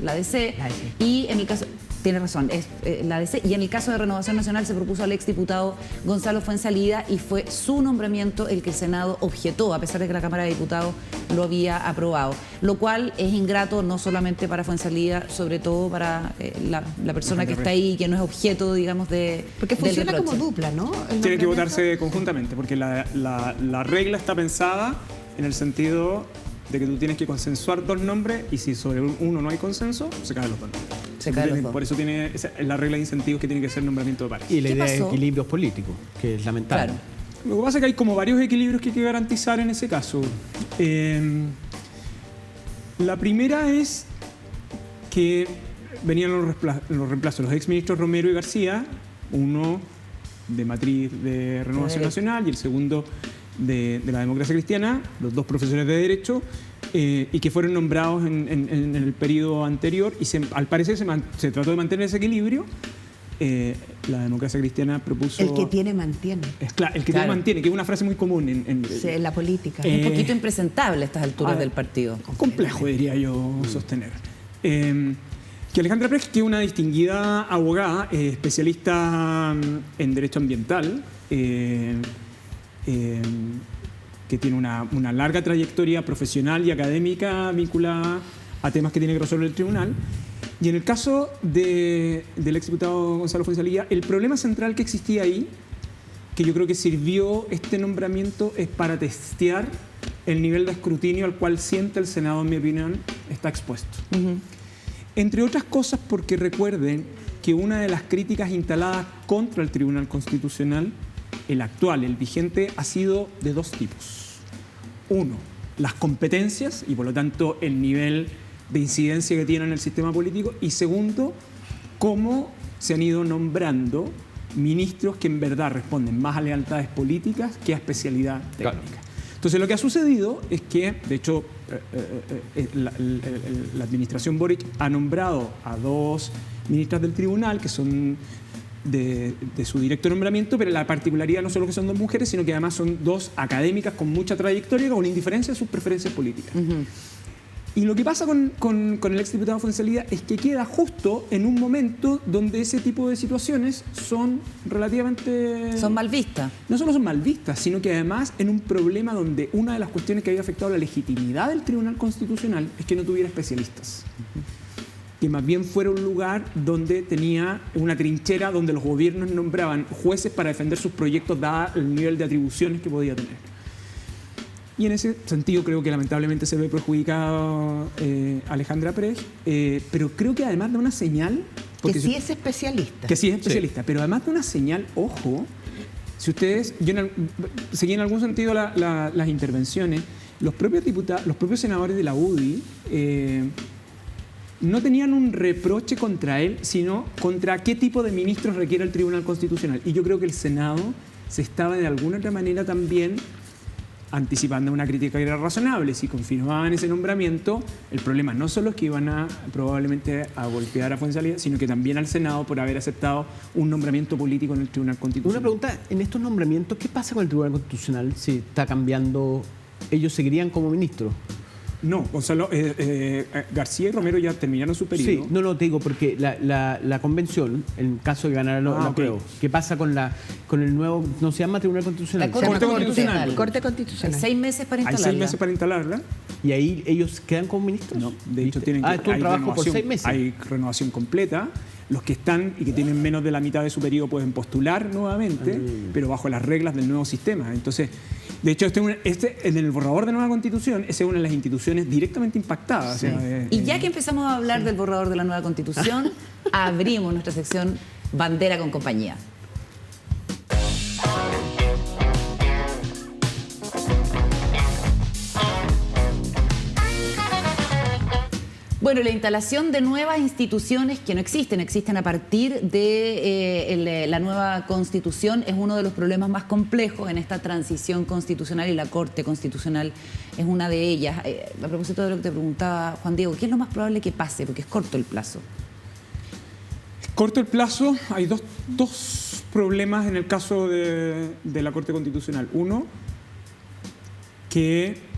[SPEAKER 1] la DC. Y en el caso... Tiene razón, es la DC. Y en el caso de Renovación Nacional se propuso al exdiputado Gonzalo Fuenzalida y fue su nombramiento el que el Senado objetó, a pesar de que la Cámara de Diputados lo había aprobado. Lo cual es ingrato no solamente para Fuenzalida, sobre todo para la persona que está ahí, que no es objeto, digamos, de...
[SPEAKER 2] Porque funciona como dupla, ¿no?
[SPEAKER 6] Tiene que votarse conjuntamente, porque la regla está pensada en el sentido de que tú tienes que consensuar 2 nombres y si sobre uno no hay consenso, se caen los 2 nombres. Por eso tiene la regla de incentivos que tiene que ser nombramiento de pares.
[SPEAKER 3] Y la idea de equilibrios políticos, que es lamentable.
[SPEAKER 1] Claro.
[SPEAKER 6] Lo que pasa es que hay como varios equilibrios que hay que garantizar en ese caso. La primera es que venían los reemplazos, los exministros Romero y García, uno de matriz de Renovación Nacional y el segundo de la Democracia Cristiana, los 2 profesores de Derecho, y que fueron nombrados en el periodo anterior y al parecer se trató de mantener ese equilibrio. La Democracia Cristiana propuso...
[SPEAKER 2] El que tiene mantiene.
[SPEAKER 6] El que tiene mantiene, que es una frase muy común en
[SPEAKER 2] la política.
[SPEAKER 1] Un poquito impresentable a estas alturas del partido.
[SPEAKER 6] Complejo, diría yo, sostener. Que Alejandra Prej, que es una distinguida abogada, especialista en Derecho Ambiental, que tiene una larga trayectoria profesional y académica vinculada a temas que tiene que resolver el tribunal. Y en el caso del exdiputado Gonzalo Fuenzalida, el problema central que existía ahí, que yo creo que sirvió este nombramiento, es para testear el nivel de escrutinio al cual siente el Senado, en mi opinión, está expuesto. Entre otras cosas porque recuerden que una de las críticas instaladas contra el Tribunal Constitucional, el actual, el vigente, ha sido de 2 tipos. Uno, las competencias y por lo tanto el nivel de incidencia que tiene en el sistema político. Y segundo, cómo se han ido nombrando ministros que en verdad responden más a lealtades políticas que a especialidad técnica. Claro. Entonces lo que ha sucedido es que, de hecho, la administración Boric ha nombrado a 2 ministras del tribunal que son de su directo nombramiento, pero la particularidad no solo que son 2 mujeres, sino que además son 2 académicas con mucha trayectoria, con indiferencia de sus preferencias políticas. Y lo que pasa con el exdiputado Fuenzalida es que queda justo en un momento donde ese tipo de situaciones son relativamente...
[SPEAKER 1] Son mal vistas.
[SPEAKER 6] No solo son mal vistas, sino que además en un problema donde una de las cuestiones que había afectado la legitimidad del Tribunal Constitucional es que no tuviera especialistas. Que más bien fuera un lugar donde tenía una trinchera donde los gobiernos nombraban jueces para defender sus proyectos dada el nivel de atribuciones que podía tener. Y en ese sentido creo que lamentablemente se ve perjudicado Alejandra Prej, pero creo que además da una señal...
[SPEAKER 2] Que sí es especialista.
[SPEAKER 6] Que sí es especialista, pero además da una señal, ojo, si ustedes, seguí en algún sentido las intervenciones, los propios senadores de la UDI no tenían un reproche contra él, sino contra qué tipo de ministros requiere el Tribunal Constitucional. Y yo creo que el Senado se estaba de alguna otra manera también anticipando una crítica que era razonable. Si confirmaban ese nombramiento, el problema no solo es que iban probablemente a golpear a Fuenzalida, sino que también al Senado por haber aceptado un nombramiento político en el Tribunal Constitucional.
[SPEAKER 3] Una pregunta, en estos nombramientos, ¿qué pasa con el Tribunal Constitucional si está cambiando? ¿Ellos seguirían como ministros?
[SPEAKER 6] No, Gonzalo, García y Romero ya terminaron su periodo.
[SPEAKER 3] Sí, no, te digo, porque la convención, en caso de ganar la prueba, ¿qué pasa con el nuevo, no se llama Tribunal Constitucional?
[SPEAKER 1] La Corte Constitucional.
[SPEAKER 2] Corte Constitucional.
[SPEAKER 1] Hay 6 meses para instalarla.
[SPEAKER 6] Hay 6 meses para instalarla.
[SPEAKER 3] ¿Y ahí ellos quedan como ministros?
[SPEAKER 6] No, de hecho tienen que...
[SPEAKER 3] es un trabajo por 6 meses.
[SPEAKER 6] Hay renovación completa. Los que están y que tienen menos de la mitad de su periodo pueden postular nuevamente, pero bajo las reglas del nuevo sistema. Entonces, de hecho, en el borrador de nueva Constitución, esa es una de las instituciones directamente impactadas.
[SPEAKER 1] Sí.
[SPEAKER 6] O sea,
[SPEAKER 1] y ya que empezamos a hablar del borrador de la nueva Constitución, abrimos nuestra sección Bandera con Compañía. Bueno, la instalación de nuevas instituciones que no existen a partir de la nueva Constitución es uno de los problemas más complejos en esta transición constitucional y la Corte Constitucional es una de ellas. A propósito de lo que te preguntaba Juan Diego, ¿qué es lo más probable que pase? Porque es corto el plazo.
[SPEAKER 6] Corto el plazo, hay dos problemas en el caso de la Corte Constitucional. Uno, que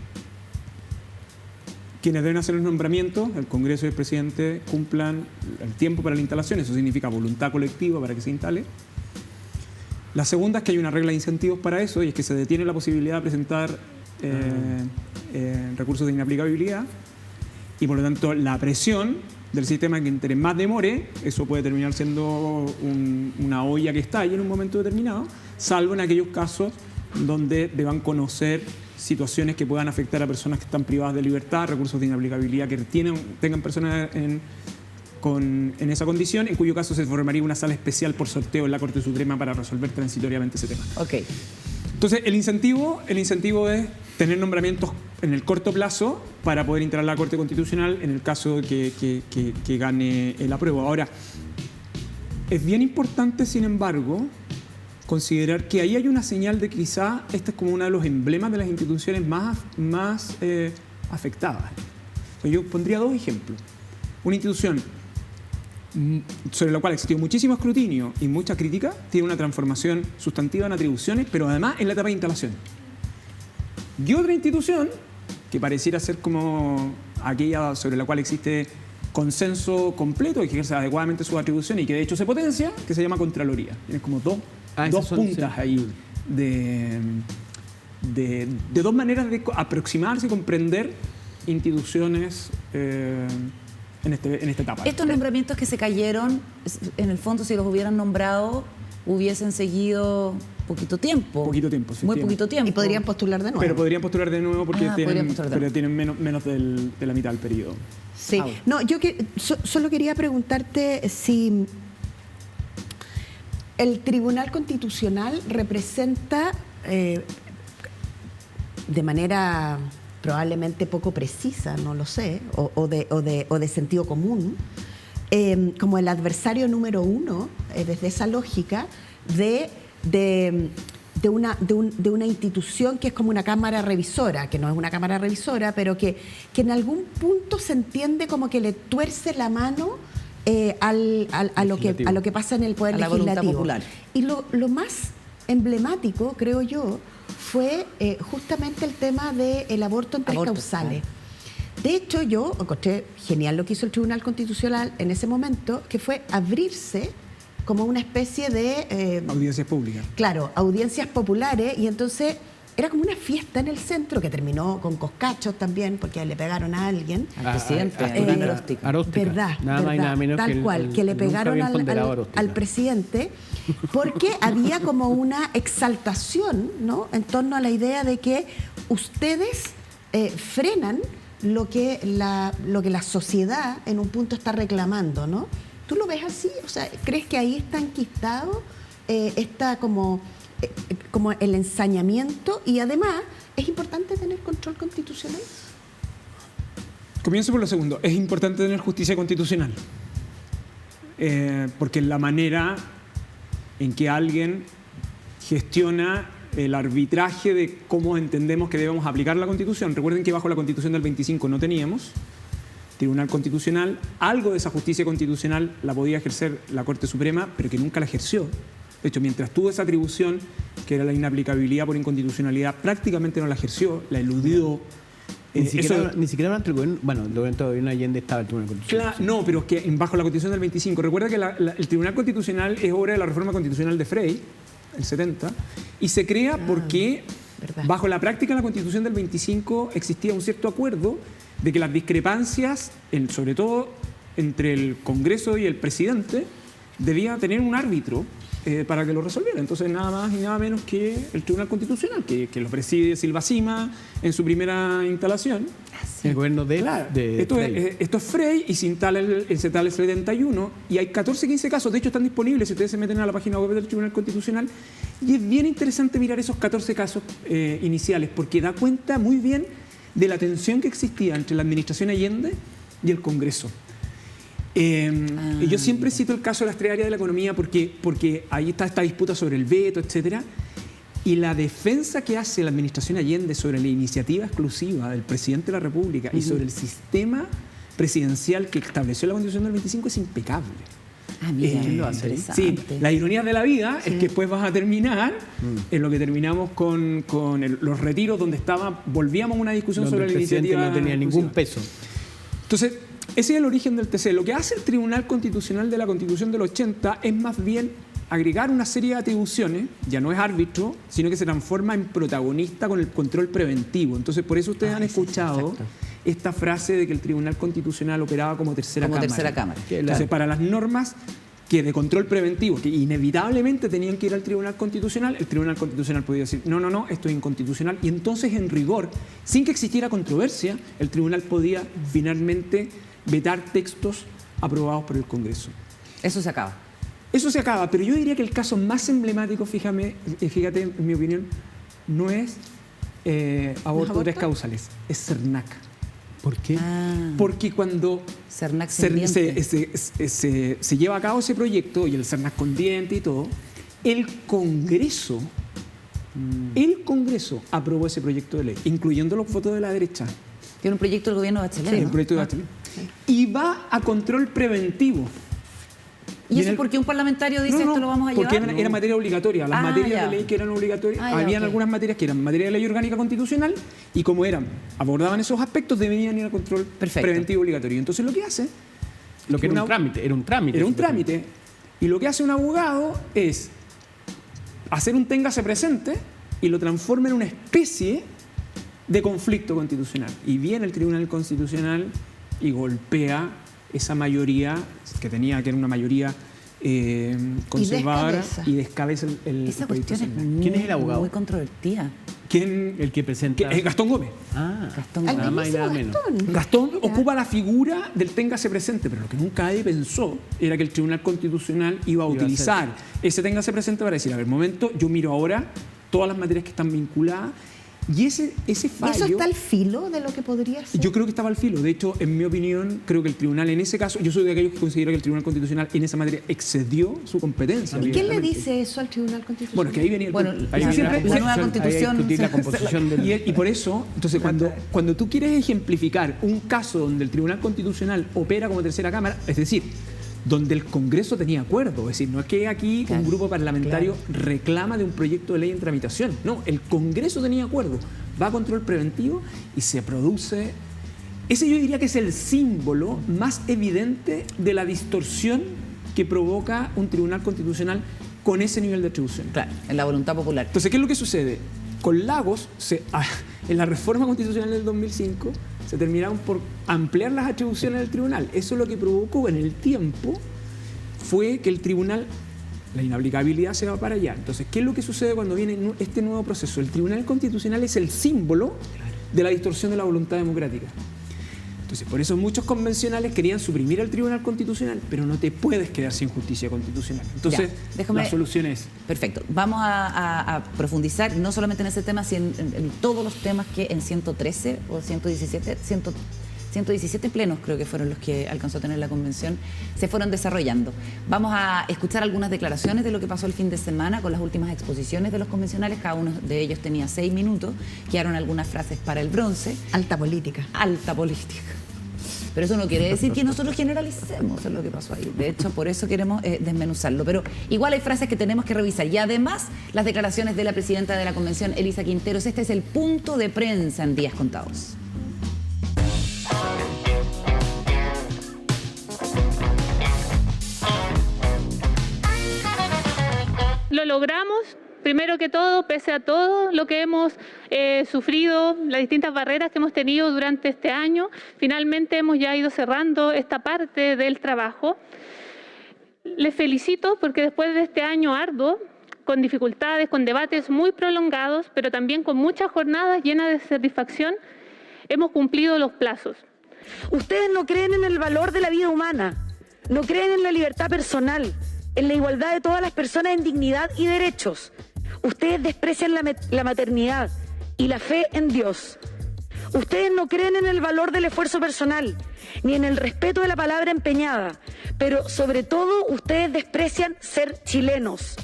[SPEAKER 6] quienes deben hacer los nombramientos, el Congreso y el presidente, cumplan el tiempo para la instalación. Eso significa voluntad colectiva para que se instale. La segunda es que hay una regla de incentivos para eso y es que se detiene la posibilidad de presentar recursos de inaplicabilidad y por lo tanto la presión del sistema que entre más demore, eso puede terminar siendo una olla que estalle en un momento determinado, salvo en aquellos casos donde deban conocer situaciones que puedan afectar a personas que están privadas de libertad, recursos de inaplicabilidad que tengan personas en esa condición, en cuyo caso se formaría una sala especial por sorteo en la Corte Suprema para resolver transitoriamente ese tema.
[SPEAKER 1] Ok.
[SPEAKER 6] Entonces, el incentivo es tener nombramientos en el corto plazo para poder instalar la Corte Constitucional en el caso de que gane el apruebo. Ahora, es bien importante, sin embargo, considerar que ahí hay una señal de que quizá este es como uno de los emblemas de las instituciones más afectadas. Yo pondría 2 ejemplos. Una institución sobre la cual existió muchísimo escrutinio y mucha crítica, tiene una transformación sustantiva en atribuciones, pero además en la etapa de instalación. Y otra institución, que pareciera ser como aquella sobre la cual existe consenso completo, que ejerce adecuadamente sus atribuciones y que de hecho se potencia, que se llama Contraloría. Tienes como dos puntas ahí de 2 maneras de aproximarse y comprender instituciones en esta etapa.
[SPEAKER 1] Estos nombramientos que se cayeron, en el fondo, si los hubieran nombrado, hubiesen seguido poquito tiempo. Muy poquito tiempo.
[SPEAKER 2] Y podrían postular de nuevo.
[SPEAKER 6] Pero podrían postular de nuevo porque tienen menos de la mitad del periodo.
[SPEAKER 2] Sí. No, yo solo quería preguntarte si el Tribunal Constitucional representa de manera probablemente poco precisa, no lo sé, o de sentido común, como el adversario número 1, desde esa lógica, de una institución que es como una cámara revisora, que no es una cámara revisora, pero que en algún punto se entiende como que le tuerce la mano a lo que pasa en el Poder Legislativo. Popular. Y lo más emblemático, creo yo, fue justamente el tema del aborto en 3 causales. De hecho, yo encontré genial lo que hizo el Tribunal Constitucional en ese momento, que fue abrirse como una especie de...
[SPEAKER 6] Audiencias públicas.
[SPEAKER 2] Claro, audiencias populares, y entonces era como una fiesta en el centro que terminó con coscachos también, porque le pegaron a alguien.
[SPEAKER 1] Al presidente, Iván Aróstica.
[SPEAKER 3] Aróstica.
[SPEAKER 2] Verdad,
[SPEAKER 3] Nada más y nada menos
[SPEAKER 2] tal cual, que le
[SPEAKER 3] nunca
[SPEAKER 2] pegaron
[SPEAKER 3] bien ponderado
[SPEAKER 2] al
[SPEAKER 3] Aróstica.
[SPEAKER 2] presidente, porque había como una exaltación, ¿no?, en torno a la idea de que ustedes frenan lo que la sociedad en un punto está reclamando, ¿no? ¿Tú lo ves así? O sea, ¿crees que ahí está enquistado está como el ensañamiento? Y además, ¿es importante tener control constitucional?
[SPEAKER 6] Comienzo por lo segundo. Es importante tener justicia constitucional. Porque la manera en que alguien gestiona el arbitraje de cómo entendemos que debemos aplicar la Constitución. Recuerden que bajo la Constitución del 25 no teníamos Tribunal Constitucional. Algo de esa justicia constitucional la podía ejercer la Corte Suprema, pero que nunca la ejerció. De hecho, mientras tuvo esa atribución, que era la inaplicabilidad por inconstitucionalidad, prácticamente no la ejerció, la eludió.
[SPEAKER 3] Ni siquiera durante el gobierno, bueno, durante el gobierno de Allende estaba el Tribunal Constitucional.
[SPEAKER 6] Claro, no, pero es que bajo la Constitución del 25, recuerda que el Tribunal Constitucional es obra de la reforma constitucional de Frey, el 70, y se crea porque bajo la práctica de la Constitución del 25 existía un cierto acuerdo de que las discrepancias, sobre todo entre el Congreso y el presidente, debía tener un árbitro para que lo resolviera. Entonces, nada más y nada menos que el Tribunal Constitucional, que lo preside Silva Sima en su primera instalación.
[SPEAKER 3] El gobierno de
[SPEAKER 6] Frey. Esto es Frey y se instala el 71 y hay 14, 15 casos. De hecho, están disponibles si ustedes se meten a la página web del Tribunal Constitucional. Y es bien interesante mirar esos 14 casos iniciales porque da cuenta muy bien de la tensión que existía entre la administración Allende y el Congreso. Y yo siempre cito el caso de las tres áreas de la economía porque ahí está esta disputa sobre el veto, etcétera, y la defensa que hace la administración Allende sobre la iniciativa exclusiva del presidente de la República y sobre el sistema presidencial que estableció la Constitución del 25 es impecable.
[SPEAKER 1] Mira,
[SPEAKER 3] ¿quién lo hace?
[SPEAKER 6] Sí, la ironía de la vida es que después vas a terminar en lo que terminamos con los retiros donde volvíamos a una discusión
[SPEAKER 3] donde
[SPEAKER 6] sobre la iniciativa
[SPEAKER 3] no tenía ningún peso.
[SPEAKER 6] Entonces, ese es el origen del TC. Lo que hace el Tribunal Constitucional de la Constitución del 80 es más bien agregar una serie de atribuciones, ya no es árbitro, sino que se transforma en protagonista con el control preventivo. Entonces, por eso ustedes han escuchado esta frase de que el Tribunal Constitucional operaba como tercera cámara. Entonces, para las normas que de control preventivo, que inevitablemente tenían que ir al Tribunal Constitucional, el Tribunal Constitucional podía decir, no, esto es inconstitucional, y entonces, en rigor, sin que existiera controversia, el Tribunal podía finalmente vetar textos aprobados por el Congreso.
[SPEAKER 1] Eso se acaba.
[SPEAKER 6] Eso se acaba, pero yo diría que el caso más emblemático, fíjate, en mi opinión, no es aborto tres causales, es CERNAC.
[SPEAKER 3] ¿Por qué?
[SPEAKER 6] Porque cuando
[SPEAKER 1] CERNAC
[SPEAKER 6] se lleva a cabo ese proyecto y el CERNAC con diente y todo, el Congreso aprobó ese proyecto de ley, incluyendo los votos de la derecha.
[SPEAKER 1] Tiene un proyecto del gobierno de Bachelet.
[SPEAKER 6] Sí, el proyecto de Bachelet. Y va a control preventivo.
[SPEAKER 1] ¿Y eso por qué un parlamentario dice esto lo vamos a llevar?
[SPEAKER 6] Porque era materia obligatoria. Las materias de ley que eran obligatorias, habían algunas materias que eran materia de ley orgánica constitucional y como abordaban esos aspectos, debían ir a control preventivo obligatorio. Entonces lo que hace...
[SPEAKER 3] Era un trámite.
[SPEAKER 6] Y lo que hace un abogado es hacer un téngase presente y lo transforma en una especie de conflicto constitucional. Y viene el Tribunal Constitucional y golpea esa mayoría que era una mayoría conservadora y descabeza el
[SPEAKER 1] esa
[SPEAKER 6] proyecto.
[SPEAKER 1] ¿Quién es el abogado? Muy controvertida.
[SPEAKER 6] ¿Quién?
[SPEAKER 3] El que presenta.
[SPEAKER 6] Gastón Gómez.
[SPEAKER 1] Gastón
[SPEAKER 6] Gómez.
[SPEAKER 1] Nada más y nada
[SPEAKER 3] menos.
[SPEAKER 6] Gastón ocupa la figura del téngase presente, pero lo que nunca nadie pensó era que el Tribunal Constitucional iba a utilizar ese téngase presente para decir, a ver, momento, yo miro ahora todas las materias que están vinculadas. Y ese fallo...
[SPEAKER 2] ¿Eso está al filo de lo que podría ser?
[SPEAKER 6] Yo creo que estaba al filo. De hecho, en mi opinión, creo que el tribunal en ese caso... Yo soy de aquellos que considero que el Tribunal Constitucional en esa materia excedió su competencia.
[SPEAKER 2] ¿Y quién le dice eso al Tribunal Constitucional?
[SPEAKER 6] Bueno, que ahí venía...
[SPEAKER 1] la nueva Constitución...
[SPEAKER 3] La composición
[SPEAKER 6] y por eso, entonces, cuando tú quieres ejemplificar un caso donde el Tribunal Constitucional opera como tercera cámara, es decir, donde el Congreso tenía acuerdo. Es decir, no es que aquí un grupo parlamentario reclama de un proyecto de ley en tramitación. No, el Congreso tenía acuerdo. Va a control preventivo y se produce Ese yo diría que es el símbolo más evidente de la distorsión que provoca un tribunal constitucional con ese nivel de atribución.
[SPEAKER 1] Claro, en la voluntad popular.
[SPEAKER 6] Entonces, ¿qué es lo que sucede? Con Lagos, en la reforma constitucional del 2005, se terminaron por ampliar las atribuciones del tribunal. Eso lo que provocó en el tiempo fue que el tribunal, la inaplicabilidad se va para allá. Entonces, ¿qué es lo que sucede cuando viene este nuevo proceso? El tribunal constitucional es el símbolo de la distorsión de la voluntad democrática. Entonces, por eso muchos convencionales querían suprimir el Tribunal Constitucional, pero no te puedes quedar sin justicia constitucional. Entonces, la solución es...
[SPEAKER 1] Perfecto. Vamos a profundizar no solamente en ese tema, sino en todos los temas que en 113 o 117 plenos, creo que fueron los que alcanzó a tener la convención, se fueron desarrollando. Vamos a escuchar algunas declaraciones de lo que pasó el fin de semana con las últimas exposiciones de los convencionales. Cada uno de ellos tenía 6 minutos. Quedaron algunas frases para el bronce.
[SPEAKER 2] Alta política.
[SPEAKER 1] Alta política. Pero eso no quiere decir que nosotros generalicemos lo que pasó ahí. De hecho, por eso queremos desmenuzarlo. Pero igual hay frases que tenemos que revisar. Y además, las declaraciones de la presidenta de la Convención, Elisa Quinteros. Este es el punto de prensa en Días Contados.
[SPEAKER 7] Lo logramos, primero que todo, pese a todo lo que hemos sufrido, las distintas barreras que hemos tenido durante este año. Finalmente hemos ya ido cerrando esta parte del trabajo. Les felicito porque después de este año arduo, con dificultades, con debates muy prolongados, pero también con muchas jornadas llenas de satisfacción, hemos cumplido los plazos.
[SPEAKER 8] Ustedes no creen en el valor de la vida humana, no creen en la libertad personal, en la igualdad de todas las personas en dignidad y derechos. Ustedes desprecian la maternidad y la fe en Dios. Ustedes no creen en el valor del esfuerzo personal, ni en el respeto de la palabra empeñada, pero sobre todo ustedes desprecian ser chilenos.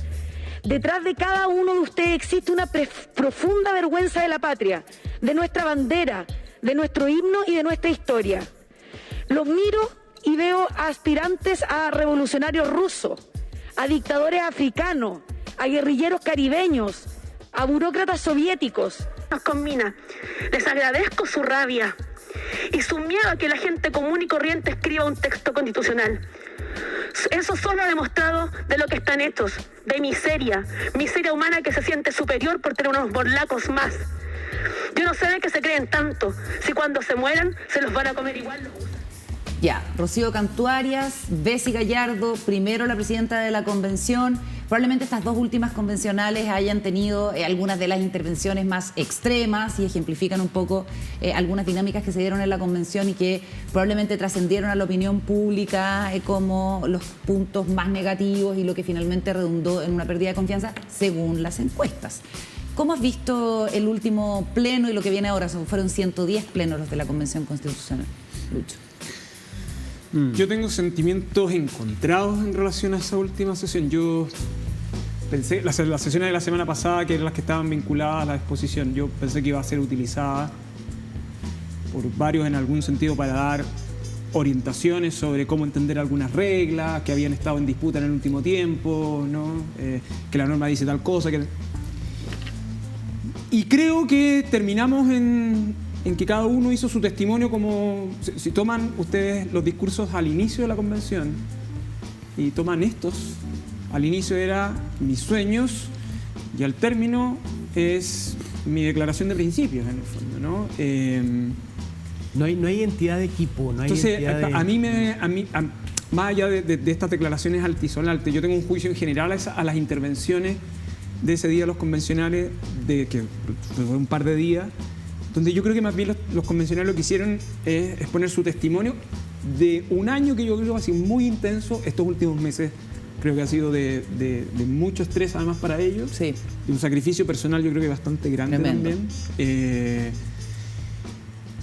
[SPEAKER 8] Detrás de cada uno de ustedes existe una profunda vergüenza de la patria, de nuestra bandera, de nuestro himno y de nuestra historia. Los miro y veo a aspirantes a revolucionarios rusos, a dictadores africanos, a guerrilleros caribeños, a burócratas soviéticos.
[SPEAKER 9] Nos combina. Les agradezco su rabia y su miedo a que la gente común y corriente escriba un texto constitucional. Eso solo ha demostrado de lo que están hechos, de miseria humana que se siente superior por tener unos morlacos más. Yo no sé de qué se creen tanto, si cuando se mueran se los van a comer igual los gusanos.
[SPEAKER 1] Ya, Rocío Cantuarias, Bessy Gallardo, primero la presidenta de la convención. Probablemente estas dos últimas convencionales hayan tenido algunas de las intervenciones más extremas y ejemplifican un poco algunas dinámicas que se dieron en la convención y que probablemente trascendieron a la opinión pública como los puntos más negativos y lo que finalmente redundó en una pérdida de confianza según las encuestas. ¿Cómo has visto el último pleno y lo que viene ahora? Fueron 110 plenos los de la Convención Constitucional. Lucho.
[SPEAKER 6] Yo tengo sentimientos encontrados en relación a esa última sesión. Yo pensé, las sesiones de la semana pasada, que eran las que estaban vinculadas a la exposición, yo pensé que iba a ser utilizada por varios en algún sentido para dar orientaciones sobre cómo entender algunas reglas que habían estado en disputa en el último tiempo, ¿no? Que la norma dice tal cosa. Y creo que terminamos en que cada uno hizo su testimonio, como si toman ustedes los discursos al inicio de la convención y toman estos, al inicio era mis sueños y al término es mi declaración de principios, en el fondo, ¿no?
[SPEAKER 3] No hay entidad de equipo, no hay
[SPEAKER 6] entonces,
[SPEAKER 3] entidad de...
[SPEAKER 6] más allá de estas declaraciones altisonantes, yo tengo un juicio en general a las intervenciones de ese día de los convencionales, que fue un par de días, donde yo creo que más bien los convencionales lo que hicieron es exponer su testimonio de un año que yo creo que ha sido muy intenso. Estos últimos meses creo que ha sido de mucho estrés además para ellos.
[SPEAKER 1] Sí.
[SPEAKER 6] Y un sacrificio personal yo creo que bastante grande. Tremendo. También.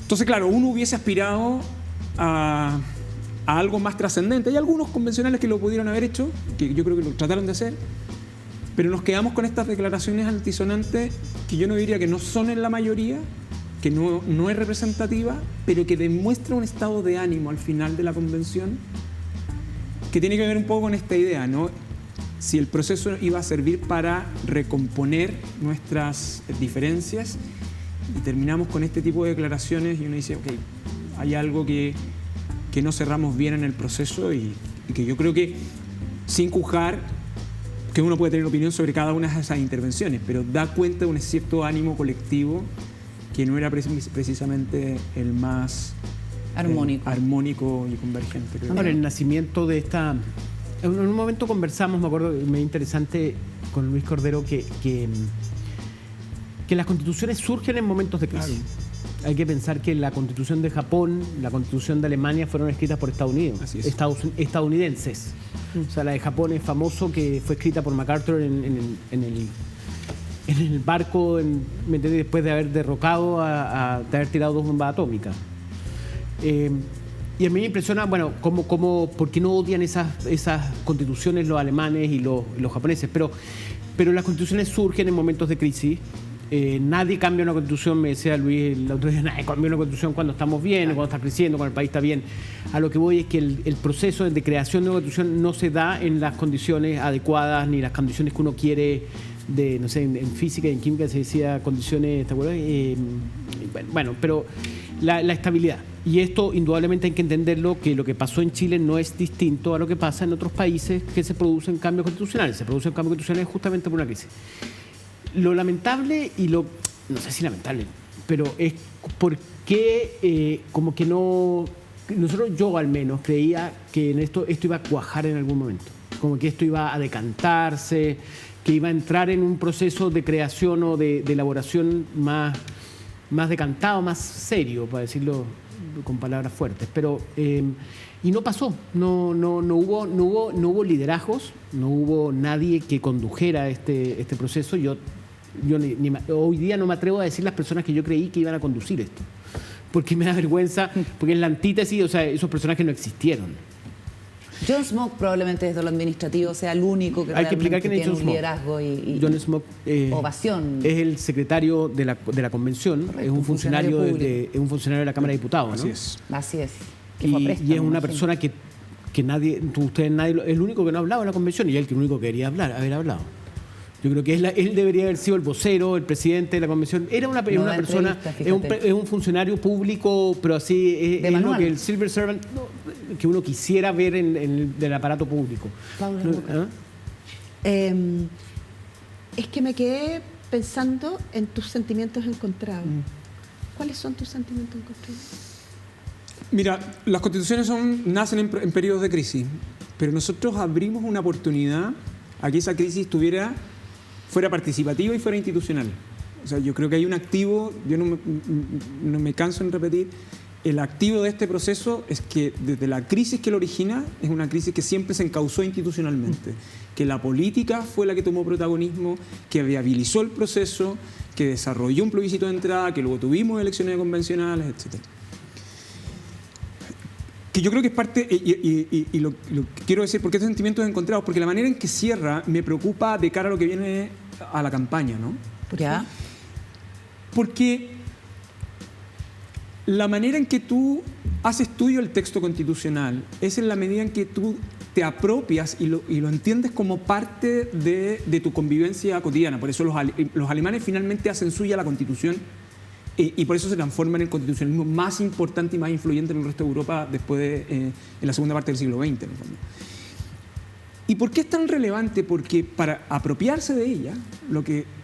[SPEAKER 6] Entonces, claro, uno hubiese aspirado a algo más trascendente. Hay algunos convencionales que lo pudieron haber hecho, que yo creo que lo trataron de hacer, pero nos quedamos con estas declaraciones altisonantes que yo no diría que no son en la mayoría, que no es representativa, pero que demuestra un estado de ánimo al final de la convención que tiene que ver un poco con esta idea, ¿no? Si el proceso iba a servir para recomponer nuestras diferencias, y terminamos con este tipo de declaraciones y uno dice, ok, hay algo que no cerramos bien en el proceso y que yo creo que, sin juzgar, que uno puede tener opinión sobre cada una de esas intervenciones, pero da cuenta de un cierto ánimo colectivo que no era precisamente el más armónico y convergente.
[SPEAKER 3] Ahora, el nacimiento de esta... En un momento conversamos, me acuerdo, muy interesante, con Luis Cordero, que las constituciones surgen en momentos de crisis. Claro. Hay que pensar que la constitución de Japón, la constitución de Alemania fueron escritas por Estados Unidos, estadounidenses. O sea, la de Japón es famoso, que fue escrita por MacArthur en el barco, ¿me entiendes?, después de haber derrocado, de haber tirado 2 bombas atómicas. Y a mí me impresiona, bueno, por qué no odian esas constituciones los alemanes y los japoneses, pero las constituciones surgen en momentos de crisis. Nadie cambia una constitución, me decía Luis el otro día, nadie cambia una constitución cuando estamos bien, cuando está creciendo, cuando el país está bien. A lo que voy es que el proceso de creación de una constitución no se da en las condiciones adecuadas ni las condiciones que uno quiere, no sé, en física y en química se decía condiciones, ¿te acuerdas? Bueno, pero la estabilidad. Y esto indudablemente hay que entenderlo, que lo que pasó en Chile no es distinto a lo que pasa en otros países que se producen cambios constitucionales. Se producen cambios constitucionales justamente por una crisis. Lo lamentable no sé si lamentable, pero es porque como que no... yo al menos creía que en esto iba a cuajar en algún momento. Como que esto iba a decantarse, que iba a entrar en un proceso de creación o de elaboración más decantado, más serio, para decirlo con palabras fuertes, pero y no pasó, no hubo liderazgos, no hubo nadie que condujera este proceso. Yo hoy día no me atrevo a decir las personas que yo creí que iban a conducir esto, porque me da vergüenza, porque en la antítesis, o sea, esos personajes no existieron.
[SPEAKER 1] John Smoke probablemente desde lo administrativo sea el único que realmente tiene un liderazgo y
[SPEAKER 3] John Smoke,
[SPEAKER 1] ovación.
[SPEAKER 3] Es el secretario de la convención. Correcto, es un funcionario de la Cámara de Diputados, ¿no?
[SPEAKER 1] Así es.
[SPEAKER 3] Y es una persona que nadie, el único que no ha hablado en la convención, y él que el único que quería haber hablado. Yo creo que él debería haber sido el vocero, el presidente de la convención. Era una persona, es un funcionario público, pero así es lo que el Civil Servant que uno quisiera ver en el aparato público.
[SPEAKER 2] Es que me quedé pensando en tus sentimientos encontrados. ¿Cuáles son tus sentimientos encontrados?
[SPEAKER 6] Mira, las constituciones nacen en periodos de crisis, pero nosotros abrimos una oportunidad a que esa crisis fuera participativa y fuera institucional. O sea, yo creo que hay un activo, yo no me canso en repetir, el activo de este proceso es que desde la crisis que lo origina, es una crisis que siempre se encauzó institucionalmente, que la política fue la que tomó protagonismo, que viabilizó el proceso, que desarrolló un plebiscito de entrada, que luego tuvimos elecciones convencionales, etc. Que yo creo que es parte, y lo quiero decir, porque estos sentimientos encontrados, porque la manera en que cierra me preocupa de cara a lo que viene a la campaña, ¿no?
[SPEAKER 1] ¿Ya?
[SPEAKER 6] Porque la manera en que tú haces tuyo el texto constitucional es en la medida en que tú te apropias y lo entiendes como parte de tu convivencia cotidiana. Por eso los alemanes finalmente hacen suya la Constitución y por eso se transforma en el constitucionalismo más importante y más influyente en el resto de Europa después en la segunda parte del siglo XX, en el fondo. ¿Y por qué es tan relevante? Porque para apropiarse de ella,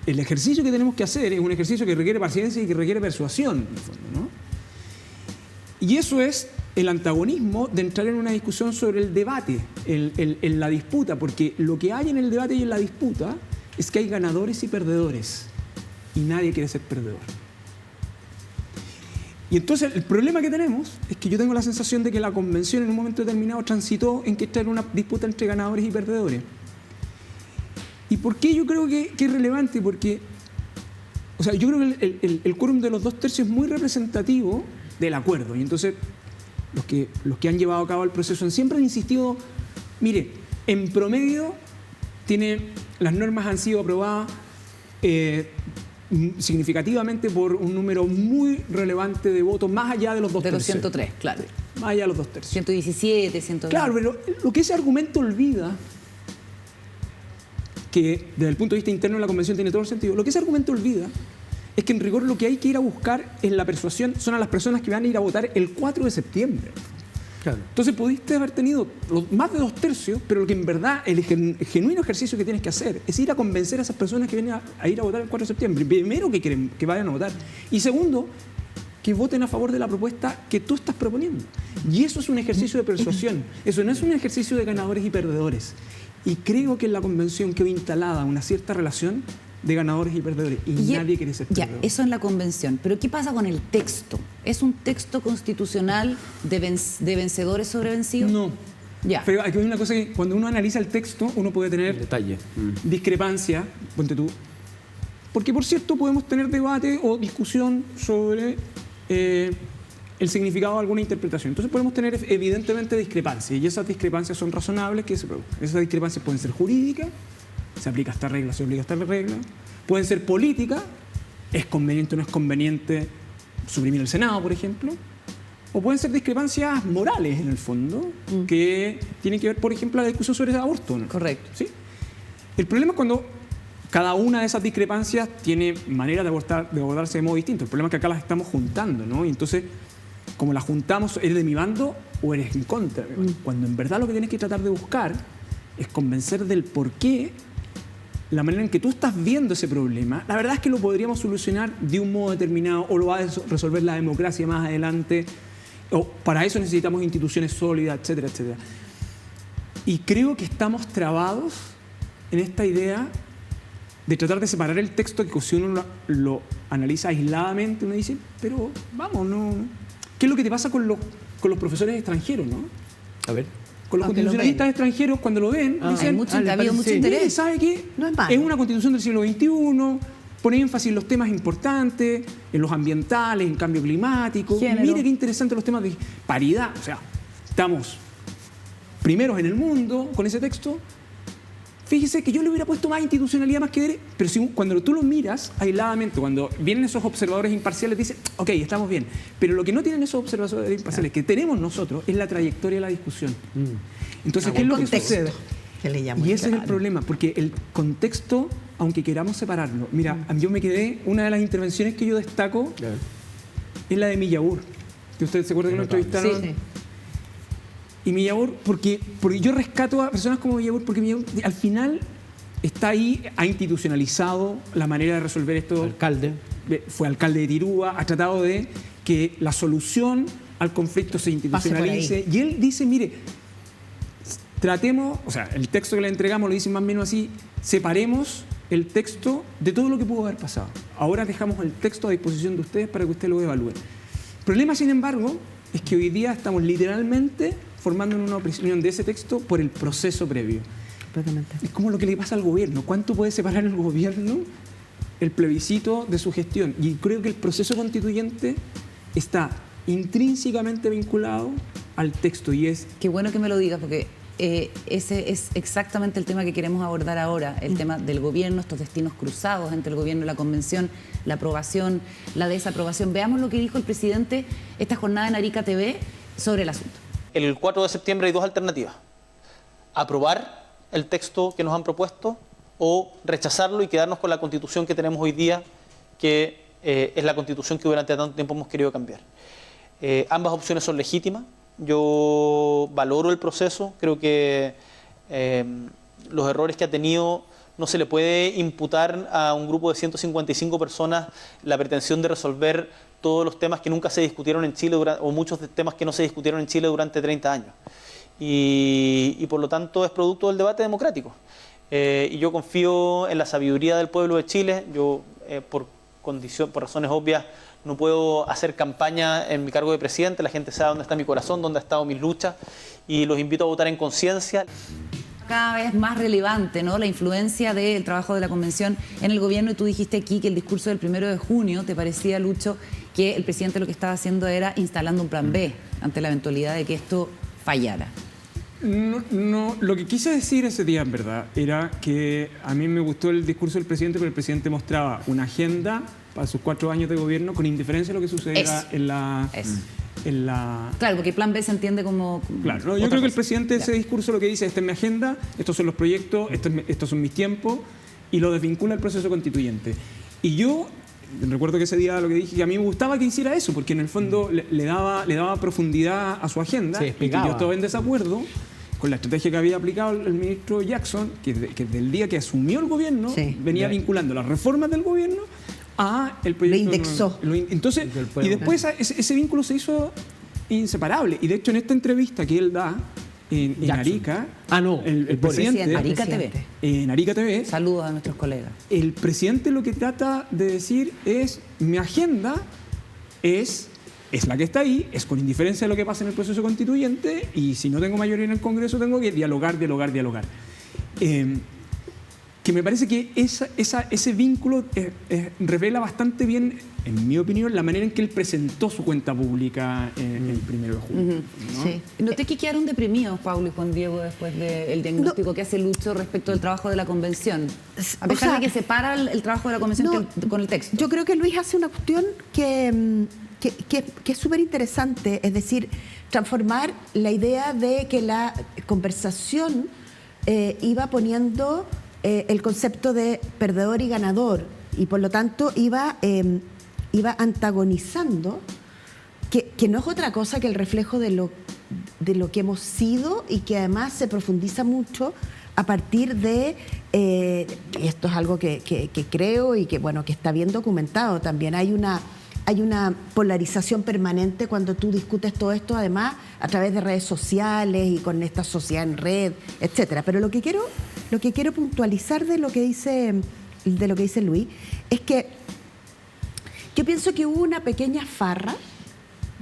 [SPEAKER 6] el ejercicio que tenemos que hacer es un ejercicio que requiere paciencia y que requiere persuasión, en el fondo, ¿no? Y eso es el antagonismo de entrar en una discusión sobre el debate, en la disputa, porque lo que hay en el debate y en la disputa es que hay ganadores y perdedores, y nadie quiere ser perdedor. Y entonces el problema que tenemos es que yo tengo la sensación de que la convención en un momento determinado transitó en que esta era una disputa entre ganadores y perdedores. ¿Y por qué yo creo que es relevante? Porque, o sea, yo creo que el quórum de los 2/3 es muy representativo del acuerdo. Y entonces los que han llevado a cabo el proceso siempre han insistido, mire, en promedio las normas han sido aprobadas significativamente por un número muy relevante de votos, más allá de los 2/3.
[SPEAKER 1] De los 103, claro.
[SPEAKER 6] Más allá de los 2/3.
[SPEAKER 1] 117, 120.
[SPEAKER 6] Claro, pero lo que ese argumento olvida, que desde el punto de vista interno de la convención tiene todo el sentido, lo que ese argumento olvida es que en rigor lo que hay que ir a buscar en la persuasión son a las personas que van a ir a votar el 4 de septiembre.
[SPEAKER 3] Claro.
[SPEAKER 6] Entonces pudiste haber tenido más de 2/3, pero lo que en verdad el genuino ejercicio que tienes que hacer es ir a convencer a esas personas que vienen a ir a votar el 4 de septiembre. Primero, que quieren que vayan a votar. Y segundo, que voten a favor de la propuesta que tú estás proponiendo. Y eso es un ejercicio de persuasión. Eso no es un ejercicio de ganadores y perdedores. Y creo que en la convención quedó instalada una cierta relación de ganadores y perdedores. Y nadie quiere ser perdedor.
[SPEAKER 1] Ya, eso en la convención. Pero ¿qué pasa con el texto? ¿Es un texto constitucional de vencedores sobre vencidos?
[SPEAKER 6] No.
[SPEAKER 1] Ya.
[SPEAKER 6] Pero aquí hay una cosa que cuando uno analiza el texto, uno puede tener
[SPEAKER 3] Detalle.
[SPEAKER 6] discrepancia, ponte tú. Porque, por cierto, podemos tener debate o discusión sobre el significado de alguna interpretación. Entonces podemos tener evidentemente discrepancias, y esas discrepancias son razonables que se produzcan. Esas discrepancias pueden ser jurídicas, se aplica esta regla, se obliga esta regla, pueden ser políticas, es conveniente o no es conveniente suprimir el Senado, por ejemplo, o pueden ser discrepancias morales en el fondo, que tienen que ver, por ejemplo, la discusión sobre el aborto, ¿no?
[SPEAKER 1] Correcto.
[SPEAKER 6] ¿Sí? El problema es cuando cada una de esas discrepancias tiene manera de abordarse de modo distinto. El problema es que acá las estamos juntando, ¿no? Y entonces, como las juntamos, ¿eres de mi bando o eres en contra? Cuando en verdad lo que tienes que tratar de buscar es convencer del por qué, la manera en que tú estás viendo ese problema, la verdad es que lo podríamos solucionar de un modo determinado, o lo va a resolver la democracia más adelante, o para eso necesitamos instituciones sólidas, etcétera, etcétera. Y creo que estamos trabados en esta idea de tratar de separar el texto, que si uno lo analiza aisladamente, uno dice, pero vamos, no. ¿Qué es lo que te pasa con los profesores extranjeros, no?
[SPEAKER 3] A ver.
[SPEAKER 6] Con los constitucionalistas extranjeros, cuando lo ven, dicen,
[SPEAKER 1] ha habido mucho interés.
[SPEAKER 6] ¿Sabe qué?
[SPEAKER 2] No es malo.
[SPEAKER 6] Es una constitución del siglo XXI, pone énfasis en los temas importantes, en los ambientales, en cambio climático.
[SPEAKER 1] Género.
[SPEAKER 6] Mire qué interesante los temas de paridad. O sea, estamos primeros en el mundo con ese texto. Fíjese que yo le hubiera puesto más institucionalidad, más que derecho, pero cuando tú lo miras aisladamente, cuando vienen esos observadores imparciales, dicen, ok, estamos bien. Pero lo que no tienen esos observadores imparciales, que tenemos nosotros, es la trayectoria de la discusión. Entonces, ¿qué es lo que sucede? Y ese es el problema, porque el contexto, aunque queramos separarlo, mira, yo me quedé, una de las intervenciones que yo destaco es la de Millaur, que ustedes se acuerdan que lo entrevistaron.
[SPEAKER 1] Sí.
[SPEAKER 6] Y Millaur, porque yo rescato a personas como Millaur, porque Millaur al final está ahí, ha institucionalizado la manera de resolver esto.
[SPEAKER 3] Alcalde.
[SPEAKER 6] Fue alcalde de Tirúa, ha tratado de que la solución al conflicto se institucionalice. Y él dice, mire, tratemos, o sea, el texto que le entregamos lo dice más o menos así, separemos el texto de todo lo que pudo haber pasado. Ahora dejamos el texto a disposición de ustedes para que ustedes lo evalúen. El problema, sin embargo, es que hoy día estamos literalmente formando una opinión de ese texto por el proceso previo. Es como lo que le pasa al gobierno. ¿Cuánto puede separar el gobierno el plebiscito de su gestión? Y creo que el proceso constituyente está intrínsecamente vinculado al texto y es...
[SPEAKER 1] Qué bueno que me lo digas, porque ese es exactamente el tema que queremos abordar ahora, el tema del gobierno, estos destinos cruzados entre el gobierno y la convención, la aprobación, la desaprobación. Veamos lo que dijo el presidente esta jornada en Arica TV sobre el asunto.
[SPEAKER 10] El 4 de septiembre hay dos alternativas: aprobar el texto que nos han propuesto o rechazarlo y quedarnos con la constitución que tenemos hoy día, que es la constitución que durante tanto tiempo hemos querido cambiar. Ambas opciones son legítimas. Yo valoro el proceso, creo que los errores que ha tenido no se le puede imputar a un grupo de 155 personas la pretensión de resolver todos los temas que nunca se discutieron en Chile, o muchos temas que no se discutieron en Chile durante 30 años. Y por lo tanto es producto del debate democrático. Y yo confío en la sabiduría del pueblo de Chile. Yo, por razones obvias, no puedo hacer campaña en mi cargo de presidente. La gente sabe dónde está mi corazón, dónde han estado mis luchas, y los invito a votar en conciencia.
[SPEAKER 1] Cada vez más relevante, ¿no?, la influencia del trabajo de la convención en el gobierno, y tú dijiste aquí que el discurso del 1 de junio, ¿te parecía, Lucho, que el presidente lo que estaba haciendo era instalando un plan B ante la eventualidad de que esto fallara?
[SPEAKER 6] No, lo que quise decir ese día, en verdad, era que a mí me gustó el discurso del presidente, pero el presidente mostraba una agenda para sus 4 años de gobierno con indiferencia a lo que sucediera en la...
[SPEAKER 1] Claro, porque el plan B se entiende como...
[SPEAKER 6] Claro, no, yo creo que el presidente ese discurso lo que dice: esta es mi agenda, estos son los proyectos, estos son mis tiempos, y lo desvincula el proceso constituyente. Y yo recuerdo que ese día lo que dije, que a mí me gustaba que hiciera eso, porque en el fondo le daba profundidad a su agenda.
[SPEAKER 3] Se
[SPEAKER 6] y que
[SPEAKER 3] despegaba.
[SPEAKER 6] yo estaba en desacuerdo con la estrategia que había aplicado el ministro Jackson, que desde el día que asumió el gobierno, venía vinculando las reformas del gobierno a el proyecto.
[SPEAKER 2] Lo indexó.
[SPEAKER 6] Entonces, y después ese vínculo se hizo inseparable. Y de hecho, en esta entrevista que él da en Arica, el presidente,
[SPEAKER 1] Arica TV.
[SPEAKER 6] En Arica TV.
[SPEAKER 1] Saludos a nuestros colegas.
[SPEAKER 6] El presidente lo que trata de decir es: mi agenda es la que está ahí, es con indiferencia de lo que pasa en el proceso constituyente, y si no tengo mayoría en el Congreso tengo que dialogar. Que me parece que ese vínculo revela bastante bien, en mi opinión, la manera en que él presentó su cuenta pública el 1 de julio. ¿no?
[SPEAKER 1] Sí. ¿Noté que quedaron deprimidos, Paulo y Juan Diego, después del diagnóstico que hace Lucho respecto del trabajo de la convención? A pesar de que separa el trabajo de la convención con el texto.
[SPEAKER 2] Yo creo que Luis hace una cuestión que es súper interesante, es decir, transformar la idea de que la conversación iba poniendo el concepto de perdedor y ganador, y por lo tanto iba antagonizando, que no es otra cosa que el reflejo de lo que hemos sido, y que además se profundiza mucho a partir de, y esto es algo que creo y que, bueno, que está bien documentado también, hay una polarización permanente cuando tú discutes todo esto, además a través de redes sociales y con esta sociedad en red, etcétera. Pero lo que quiero puntualizar de lo que dice Luis es que yo pienso que hubo una pequeña farra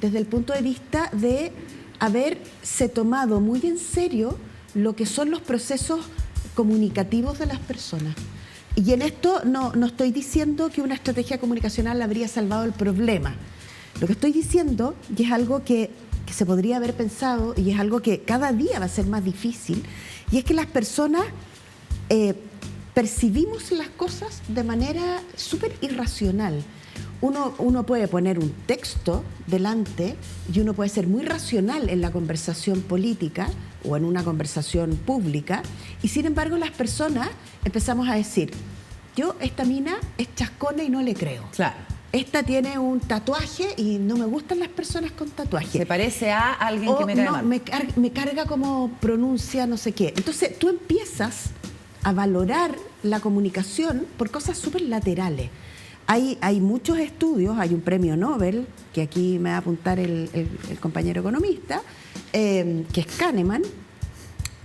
[SPEAKER 2] desde el punto de vista de haberse tomado muy en serio lo que son los procesos comunicativos de las personas. Y en esto no estoy diciendo que una estrategia comunicacional habría salvado el problema. Lo que estoy diciendo, y es algo que se podría haber pensado, y es algo que cada día va a ser más difícil, y es que las personas percibimos las cosas de manera súper irracional. Uno puede poner un texto delante y uno puede ser muy racional en la conversación política o en una conversación pública, y sin embargo las personas empezamos a decir: yo, esta mina es chascona y no le creo.
[SPEAKER 1] Claro.
[SPEAKER 2] Esta tiene un tatuaje y no me gustan las personas con tatuaje.
[SPEAKER 1] Se parece a alguien que me cae mal.
[SPEAKER 2] Me carga como pronuncia no sé qué. Entonces tú empiezas a valorar la comunicación por cosas súper laterales. Hay muchos estudios, hay un premio Nobel, que aquí me va a apuntar el compañero economista, que es Kahneman,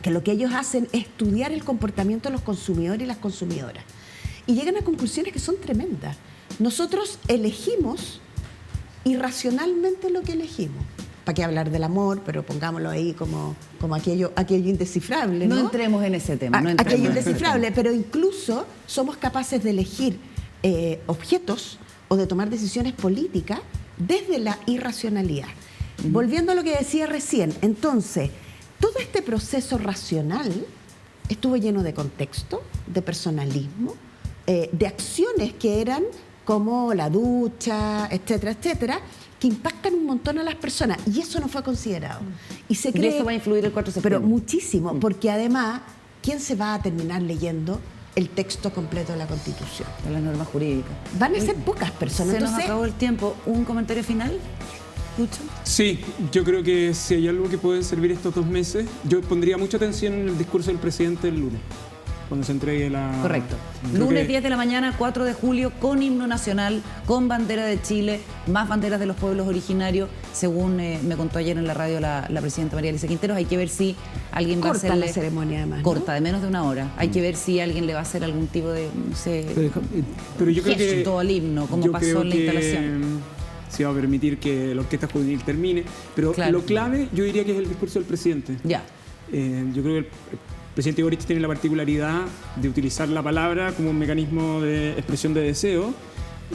[SPEAKER 2] que lo que ellos hacen es estudiar el comportamiento de los consumidores y las consumidoras. Y llegan a conclusiones que son tremendas. Nosotros elegimos irracionalmente lo que elegimos. ¿Para qué hablar del amor? Pero pongámoslo ahí como aquello indescifrable, ¿no?
[SPEAKER 1] No entremos en ese tema.
[SPEAKER 2] Aquello indescifrable, pero incluso somos capaces de elegir objetos o de tomar decisiones políticas desde la irracionalidad. Volviendo a lo que decía recién, entonces, todo este proceso racional estuvo lleno de contexto, de personalismo, de acciones que eran como la ducha, etcétera, etcétera, que impactan un montón a las personas, y eso no fue considerado. Y se cree,
[SPEAKER 1] y eso va a influir el 4 de septiembre.
[SPEAKER 2] Pero muchísimo, porque además, ¿quién se va a terminar leyendo el texto completo de la Constitución?
[SPEAKER 1] De las normas jurídicas.
[SPEAKER 2] Van a ser pocas personas.
[SPEAKER 1] Se nos acabó el tiempo. ¿Un comentario final, Lucho?
[SPEAKER 6] Sí, yo creo que si hay algo que puede servir estos 2 meses, yo pondría mucha atención en el discurso del presidente el lunes, cuando se entregue la...
[SPEAKER 1] Correcto.
[SPEAKER 6] Creo
[SPEAKER 1] Lunes
[SPEAKER 6] que
[SPEAKER 1] 10 de la mañana, 4 de julio, con himno nacional, con bandera de Chile, más banderas de los pueblos originarios, según me contó ayer en la radio la presidenta María Elisa Quinteros. Hay que ver si alguien va a hacerle...
[SPEAKER 2] Corta la ceremonia, además, ¿no?
[SPEAKER 1] Corta, de menos de una hora. Hay que ver si alguien le va a hacer algún tipo de, no sé,
[SPEAKER 6] pero yo creo
[SPEAKER 1] gesto al himno, como pasó en la instalación.
[SPEAKER 6] Se va a permitir que la orquesta juvenil termine, pero
[SPEAKER 1] Claro.
[SPEAKER 6] lo clave yo diría que es el discurso del presidente.
[SPEAKER 1] Ya.
[SPEAKER 6] Yo creo que el presidente Boric tiene la particularidad de utilizar la palabra como un mecanismo de expresión de deseo,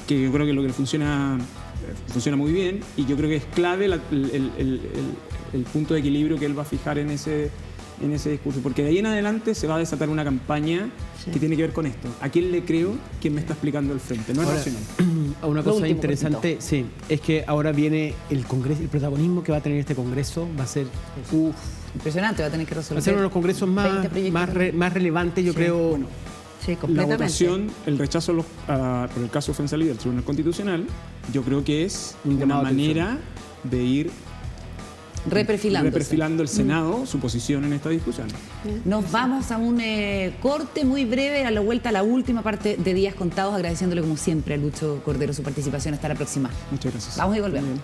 [SPEAKER 6] que yo creo que lo que funciona muy bien, y yo creo que es clave el punto de equilibrio que él va a fijar en ese discurso, porque de ahí en adelante se va a desatar una campaña que tiene que ver con esto. ¿A quién le creo? ¿Quién me está explicando el frente? No es racional.
[SPEAKER 3] Una cosa interesante, sí, es que ahora viene el Congreso, el protagonismo que va a tener este Congreso va a ser
[SPEAKER 1] impresionante, va a tener que resolver.
[SPEAKER 3] Va a ser uno de los congresos más relevantes, yo creo,
[SPEAKER 2] Sí,
[SPEAKER 6] la
[SPEAKER 2] completamente.
[SPEAKER 6] votación, el rechazo por el caso Ofensa Libre del Tribunal Constitucional, yo creo que es una manera de ir reperfilando el Senado su posición en esta discusión.
[SPEAKER 1] Nos vamos a un corte muy breve, a la vuelta a la última parte de Días Contados, agradeciéndole como siempre a Lucho Cordero su participación. Hasta la próxima.
[SPEAKER 6] Muchas gracias.
[SPEAKER 1] Vamos y volvemos.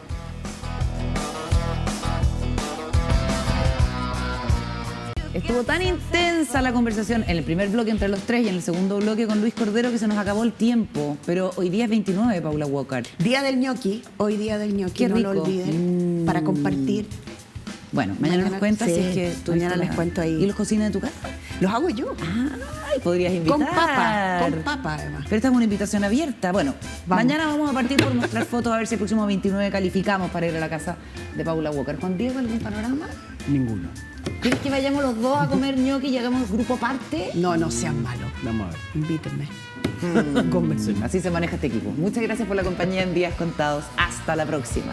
[SPEAKER 1] Estuvo tan intensa la conversación en el primer bloque entre los tres y en el segundo bloque con Luis Cordero que se nos acabó el tiempo. Pero hoy día es 29, Paula Walker.
[SPEAKER 2] Día del ñoqui, hoy día del ñoqui,
[SPEAKER 1] Qué
[SPEAKER 2] no
[SPEAKER 1] rico.
[SPEAKER 2] lo olviden, para compartir.
[SPEAKER 1] Bueno, mañana nos cuentas
[SPEAKER 2] sí,
[SPEAKER 1] si es que
[SPEAKER 2] mañana les cuento ahí.
[SPEAKER 1] ¿Y los cocinas de tu casa?
[SPEAKER 2] Los hago yo.
[SPEAKER 1] Ay, podrías invitar.
[SPEAKER 2] Con papa además.
[SPEAKER 1] Pero esta es una invitación abierta. Bueno, mañana vamos a partir por mostrar fotos a ver si el próximo 29 calificamos para ir a la casa de Paula Walker. Juan Diego, ¿algún panorama?
[SPEAKER 3] Ninguno.
[SPEAKER 1] ¿Quieres que vayamos los dos a comer ñoqui y hagamos grupo aparte?
[SPEAKER 2] No, no sean malos.
[SPEAKER 3] Vamos a ver.
[SPEAKER 2] Invítenme.
[SPEAKER 1] Así se maneja este equipo. Muchas gracias por la compañía en Días Contados. Hasta la próxima.